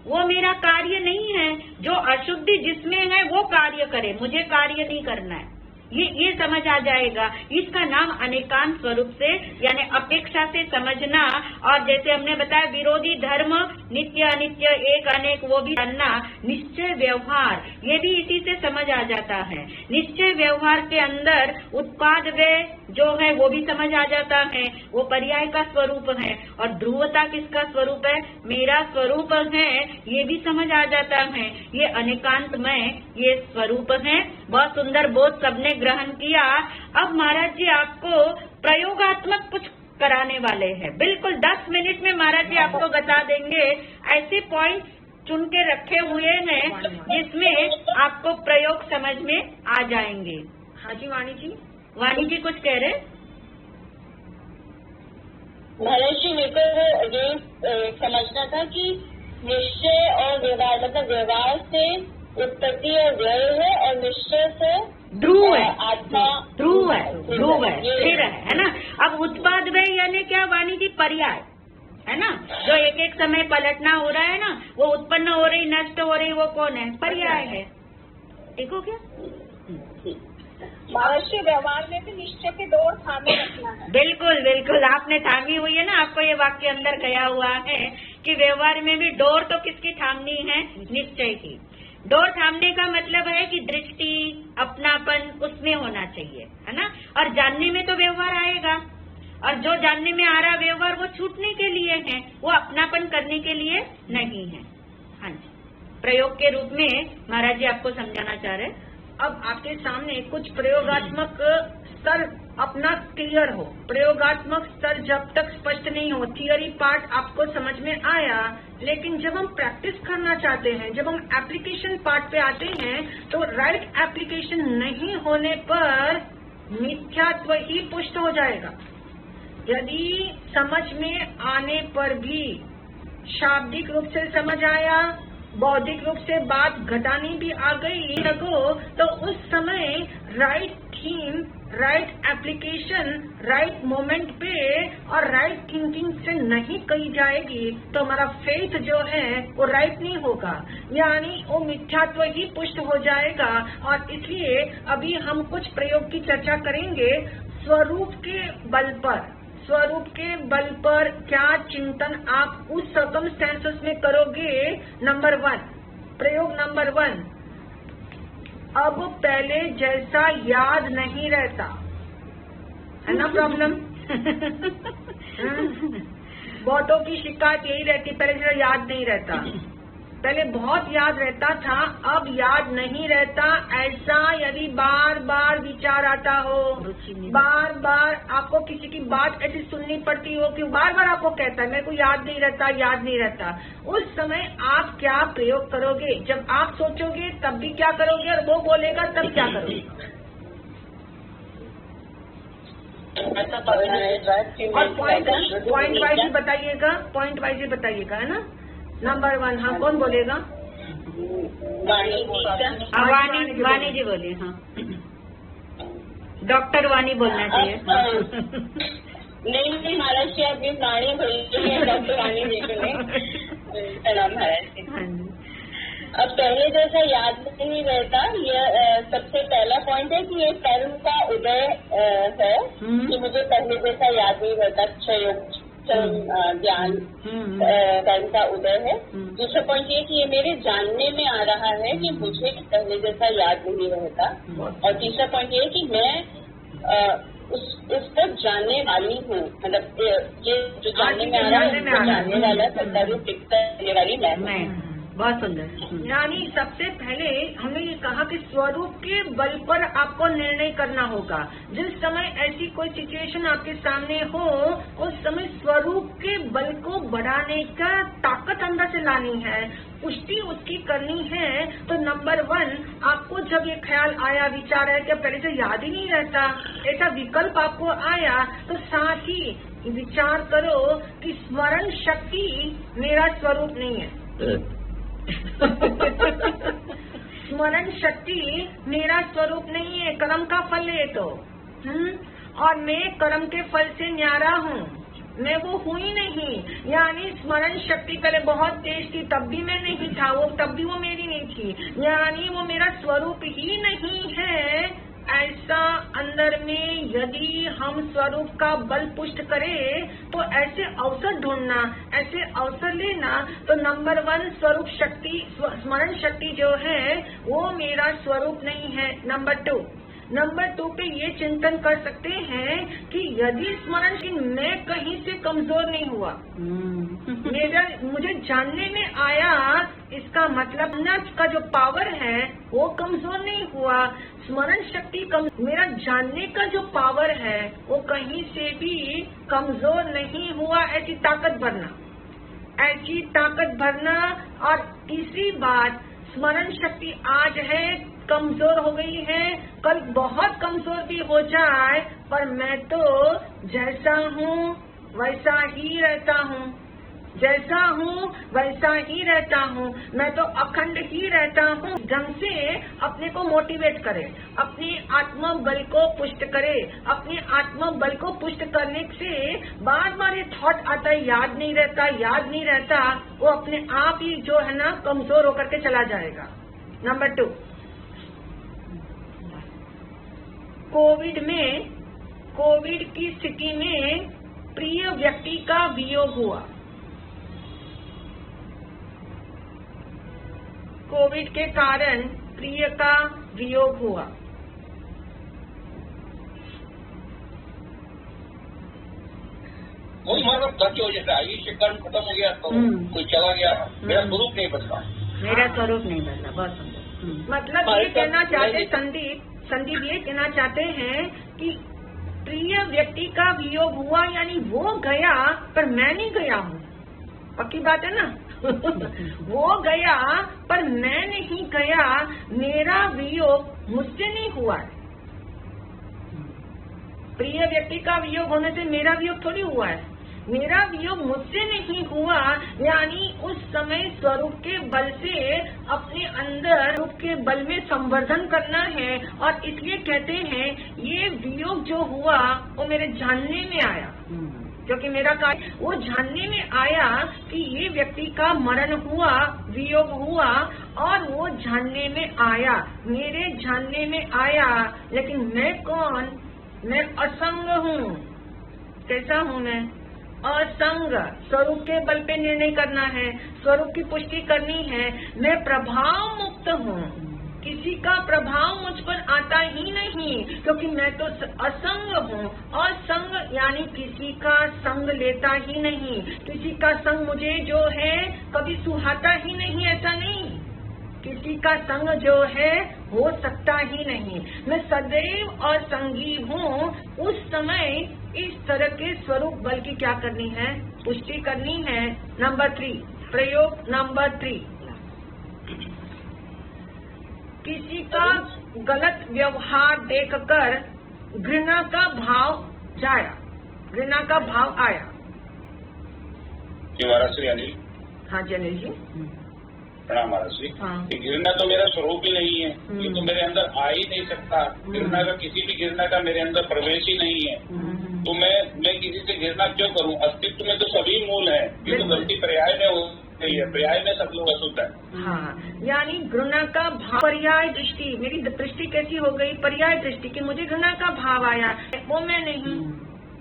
वो मेरा कार्य नहीं है। जो अशुद्धि जिसमें है वो कार्य करे, मुझे कार्य नहीं करना है, ये समझ आ जाएगा। इसका नाम अनेकांत स्वरूप से यानी अपेक्षा से समझना। और जैसे हमने बताया विरोधी धर्म नित्य अनित्य एक अनेक वो भी जानना। निश्चय व्यवहार ये भी इसी से समझ आ जाता है। निश्चय व्यवहार के अंदर उत्पाद व्यय जो है वो भी समझ आ जाता है, वो पर्याय का स्वरूप है। और ध्रुवता किसका स्वरूप है, मेरा स्वरूप है, ये भी समझ आ जाता है। ये अनेकांतमय ये स्वरूप है। बहुत सुंदर बोध सबने ग्रहण किया। अब महाराज जी आपको प्रयोगात्मक कुछ कराने वाले हैं। बिल्कुल 10 मिनट में महाराज जी आपको बता देंगे। ऐसे पॉइंट चुन के रखे हुए हैं जिसमें आपको प्रयोग समझ में आ जाएंगे। हाँ जी वाणी जी कुछ कह रहे? महाराज जी मेरे को ये समझना था कि निश्चय और व्यवहार मतलब व्यवहार से उत्पत्ति और व्यय है और निश्चय से ध्रुव है, आत्मा ध्रुव है, स्थिर है ना। अब उत्पाद व्यय यानी क्या वाणी जी, पर्याय है ना। जो एक एक समय पलटना हो रहा है ना, वो उत्पन्न हो रही नष्ट हो रही, वो कौन है, पर्याय है। ठीक हो क्या? महाराष्ट्रीय व्यवहार में भी निश्चय के दौर थामे रखना है। बिल्कुल आपने थामी हुई है ना। आपको ये वाक्य अंदर गया हुआ है कि व्यवहार में भी डोर तो किसकी थामनी है, निश्चय की। डोर थामने का मतलब है कि दृष्टि अपनापन उसमें होना चाहिए, है ना। और जानने में तो व्यवहार आएगा, और जो जानने में आ रहा व्यवहार वो छूटने के लिए है, वो अपनापन करने के लिए नहीं है। हाँ जी, प्रयोग के रूप में महाराज जी आपको समझाना चाह रहे हैं। अब आपके सामने कुछ प्रयोगात्मक स्तर अपना क्लियर हो। प्रयोगात्मक स्तर जब तक स्पष्ट नहीं हो, थियरी पार्ट आपको समझ में आया, लेकिन जब हम प्रैक्टिस करना चाहते हैं, जब हम एप्लीकेशन पार्ट पे आते हैं, तो राइट एप्लीकेशन नहीं होने पर मिथ्यात्व ही पुष्ट हो जाएगा। यदि समझ में आने पर भी शाब्दिक रूप से समझ आया, बौद्धिक रूप से बात घटानी भी आ गई लगो, तो उस समय right theme, right application, right moment पे और राइट थिंकिंग से नहीं कही जाएगी, तो हमारा फेथ जो है वो राइट नहीं होगा, यानी वो मिथ्यात्व ही पुष्ट हो जाएगा। और इसलिए अभी हम कुछ प्रयोग की चर्चा करेंगे स्वरूप के बल पर। स्वरूप के बल पर क्या चिंतन आप उस सर्कमस्टेंसेस में करोगे। नंबर 1, प्रयोग नंबर 1, अब पहले जैसा याद नहीं रहता, है ना प्रॉब्लम। बहुतों की शिकायत यही रहती, पहले जैसा याद नहीं रहता। पहले बहुत याद रहता था, अब याद नहीं रहता। ऐसा यदि बार बार विचार आता हो, बार बार आपको किसी की बात ऐसी सुननी पड़ती हो कि बार बार आपको कहता है मेरे को याद नहीं रहता, याद नहीं रहता, उस समय आप क्या प्रयोग करोगे। जब आप सोचोगे तब भी क्या करोगे, और वो बोलेगा तब क्या करोगे। और पॉइंट वाइज ही बताइएगा, पॉइंट वाइज ही बताइएगा, है ना। नंबर 1, हाँ कौन बोलेगा। वाणी जी बोलिए। हाँ, डॉक्टर वाणी बोलना चाहिए। नहीं महाराज जी, अभी वाणी बोली है, डॉक्टर वाणी जी को नहीं। सलाम महाराज जी। अब पहले जैसा याद नहीं रहता। ये सबसे पहला पॉइंट है कि ये कर्म का उदय है कि मुझे पहले जैसा याद नहीं रहता। ज्ञान कर्म का उदय है। दूसरा पॉइंट ये कि ये मेरे जानने में आ रहा है कि मुझे पहले जैसा याद नहीं रहता। और तीसरा पॉइंट ये कि मैं उसको जानने वाली हूँ। मतलब ये जो जानने में आ रहा है जानने वाला सत्ता रूप दिखता है वाली मैं। बहुत सुंदर। यानी सबसे पहले हमने ये कहा कि स्वरूप के बल पर आपको निर्णय करना होगा। जिस समय ऐसी कोई सिचुएशन आपके सामने हो उस समय स्वरूप के बल को बढ़ाने का ताकत अंदर से लानी है, पुष्टि उसकी करनी है। तो नंबर 1 आपको जब ये ख्याल आया, विचार है कि पहले से याद ही नहीं रहता, ऐसा विकल्प आपको आया तो साथ ही विचार करो कि स्मरण शक्ति मेरा स्वरूप नहीं है। स्मरण शक्ति मेरा स्वरूप नहीं है, कर्म का फल है तो। और मैं कर्म के फल से न्यारा हूँ, मैं वो हुई नहीं। यानी स्मरण शक्ति पहले बहुत तेज थी, तब भी मैं नहीं था, तब भी वो मेरी नहीं थी। यानी वो मेरा स्वरूप ही नहीं है। ऐसा अंदर में यदि हम स्वरूप का बल पुष्ट करें तो ऐसे अवसर ढूंढना, ऐसे अवसर लेना। तो नंबर 1 स्वरूप शक्ति, स्मरण शक्ति जो है वो मेरा स्वरूप नहीं है। नंबर 2 पे ये चिंतन कर सकते हैं कि यदि स्मरण की मैं कहीं से कमजोर नहीं हुआ, मुझे जानने में आया, इसका मतलब का जो पावर है वो कमजोर नहीं हुआ। स्मरण शक्ति मेरा जानने का जो पावर है वो कहीं से भी कमजोर नहीं हुआ। ऐसी ताकत भरना। और तीसरी बात, स्मरण शक्ति आज है कमजोर हो गई है, कल बहुत कमजोर भी हो जाए, पर मैं तो जैसा हूँ वैसा ही रहता हूँ, जैसा हूँ वैसा ही रहता हूँ। मैं तो अखंड ही रहता हूँ। ढंग से अपने को मोटिवेट करे, अपने आत्म बल को पुष्ट करे। अपने आत्म बल को पुष्ट करने से बार बार ये थॉट आता है याद नहीं रहता, वो अपने आप ही जो है ना कमजोर होकर के चला जाएगा। नंबर 2, कोविड की स्थिति में प्रिय व्यक्ति का वियोग हुआ। कोविड के कारण प्रिय का वियोग हुआ। कोई मानव था कि जैसे आयुष्य कर्म खत्म हो गया तो कोई चला गया, मेरा स्वरूप नहीं बदला। बहुत सुंदर। मतलब ये कहना चाहते संदीप ये कहना चाहते हैं कि प्रिय व्यक्ति का वियोग हुआ, यानी वो गया पर मैं नहीं गया हूँ। पक्की बात है ना। वो गया पर मैं नहीं गया। मेरा वियोग मुझसे नहीं हुआ है। प्रिय व्यक्ति का वियोग होने से मेरा वियोग थोड़ी हुआ है। मेरा वियोग मुझसे नहीं हुआ। यानी उस समय स्वरूप के बल से अपने अंदर रूप के बल में संवर्धन करना है। और इसलिए कहते हैं ये वियोग जो हुआ वो मेरे जानने में आया, क्योंकि मेरा कार्य वो जानने में आया कि ये व्यक्ति का मरण हुआ, वियोग हुआ, और वो जानने में आया, मेरे जानने में आया। लेकिन मैं कौन? मैं असंग हूँ। कैसा हूँ मैं? असंग। स्वरूप के बल पे निर्णय करना है, स्वरूप की पुष्टि करनी है। मैं प्रभाव मुक्त हूँ, किसी का प्रभाव मुझ पर आता ही नहीं, क्योंकि मैं तो असंग हूँ। असंग यानी किसी का संग लेता ही नहीं, किसी का संग मुझे जो है कभी सुहाता ही नहीं। ऐसा नहीं, किसी का संग जो है हो सकता ही नहीं। मैं सदैव असंगी हूँ। उस समय इस तरह के स्वरूप बल की क्या करनी है? पुष्टि करनी है। नंबर 3, प्रयोग नंबर 3, किसी का गलत व्यवहार देखकर घृणा का भाव जाया, घृणा का भाव आया। महाराज अनिल। हाँ जी अनिल जी, प्रणाम महाराज। हाँ। घृणा तो मेरा स्वरूप ही नहीं है, ये तो मेरे अंदर आ ही नहीं सकता। घृणा का किसी भी घृणा का मेरे अंदर प्रवेश ही नहीं है। तो मैं किसी से घृणा क्यों करूं? अस्तित्व में तो सभी मूल है, ये तो गलती पर्याय में नहीं है, पर्याय में सब लोग अशुद्ध है। हाँ, यानी घृणा का भाव, पर्याय दृष्टि, मेरी दृष्टि कैसी हो गई, पर्याय दृष्टि की मुझे घृणा का भाव आया, वो मैं नहीं।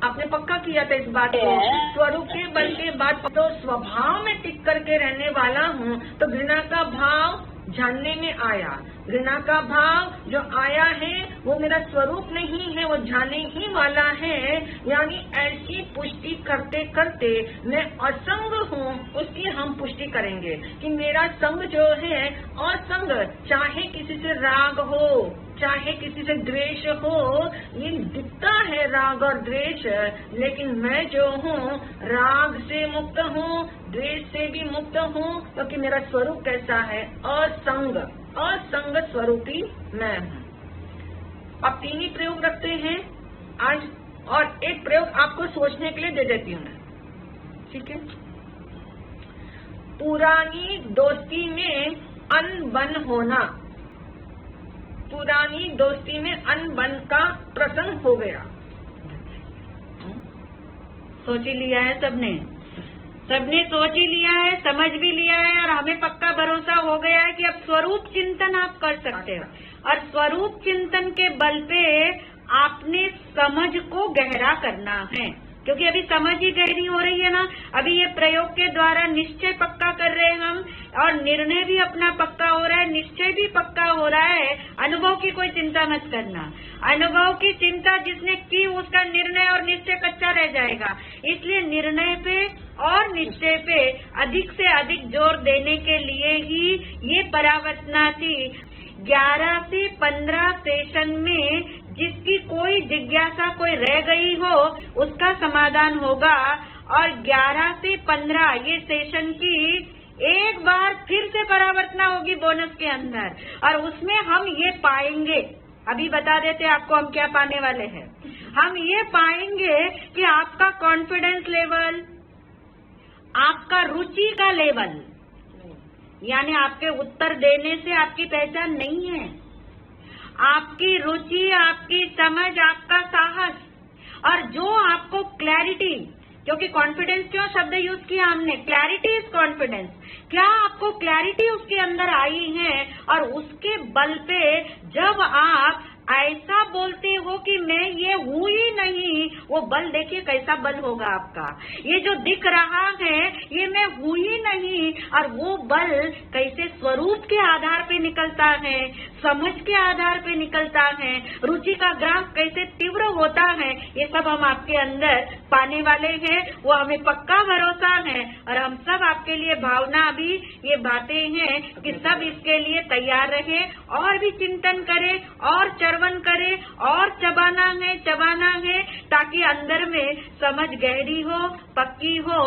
आपने पक्का किया था इस बात को, स्वरूप के बल के बाद तो स्वभाव में टिक करके रहने वाला हूँ, तो घृणा का भाव जानने में आया। घृणा का भाव जो आया है वो मेरा स्वरूप नहीं है, वो जाने ही वाला है। यानी ऐसी पुष्टि करते करते मैं असंग हूँ, उसकी हम पुष्टि करेंगे कि मेरा संग जो है असंग, चाहे किसी से राग हो चाहे किसी से द्वेष हो, ये दिखता है राग और द्वेष, लेकिन मैं जो हूँ राग से मुक्त हूँ, द्वेष से भी मुक्त हूँ, क्योंकि मेरा स्वरूप कैसा है, असंग, असंग स्वरूपी मैं हूँ। अब 3 ही प्रयोग रखते हैं आज, और एक प्रयोग आपको सोचने के लिए दे देती हूँ मैं, ठीक है। पुरानी दोस्ती में अनबन होना, पुरानी दोस्ती में अनबन का प्रसंग हो गया। सोच ही लिया है सबने सोच ही लिया है, समझ भी लिया है, और हमें पक्का भरोसा हो गया है कि अब स्वरूप चिंतन आप कर सकते हो, और स्वरूप चिंतन के बल पे आपने समझ को गहरा करना है, क्योंकि अभी समझ ही गहरी हो रही है ना। अभी ये प्रयोग के द्वारा निश्चय पक्का कर रहे हैं हम, और निर्णय भी अपना पक्का हो रहा है, निश्चय भी पक्का हो रहा है। अनुभव की कोई चिंता मत करना, अनुभव की चिंता जिसने की उसका निर्णय और निश्चय कच्चा रह जाएगा। इसलिए निर्णय पे और निश्चय पे अधिक से अधिक जोर देने के लिए ही ये परावर्तना थी। 11 से 15 सेशन में जिसकी कोई जिज्ञासा कोई रह गई हो उसका समाधान होगा, और 11 से 15 ये सेशन की एक बार फिर से परावर्तना होगी बोनस के अंदर, और उसमें हम ये पाएंगे, अभी बता देते आपको हम क्या पाने वाले हैं। हम ये पाएंगे कि आपका कॉन्फिडेंस लेवल, आपका रुचि का लेवल, यानी आपके उत्तर देने से आपकी पहचान नहीं है, आपकी रुचि, आपकी समझ, आपका साहस, और जो आपको क्लैरिटी, क्योंकि कॉन्फिडेंस क्यों शब्द यूज किया हमने, क्लैरिटी इज कॉन्फिडेंस, क्या आपको क्लैरिटी उसके अंदर आई है, और उसके बल पे जब आप ऐसा बोलते हो कि मैं ये हूँ ही नहीं, वो बल देखिए कैसा बल होगा आपका। ये जो दिख रहा है ये मैं हूँ ही नहीं, और वो बल कैसे स्वरूप के आधार पे निकलता है, समझ के आधार पे निकलता है, रुचि का ग्राफ कैसे तीव्र होता है, ये सब हम आपके अंदर पाने वाले हैं। वो हमें पक्का भरोसा है, और हम सब आपके लिए भावना भी ये बातें हैं कि सब इसके लिए तैयार रहे, और भी चिंतन करें, और चर्वन करें, और चबाना है, ताकि अंदर में समझ गहरी हो, पक्की हो,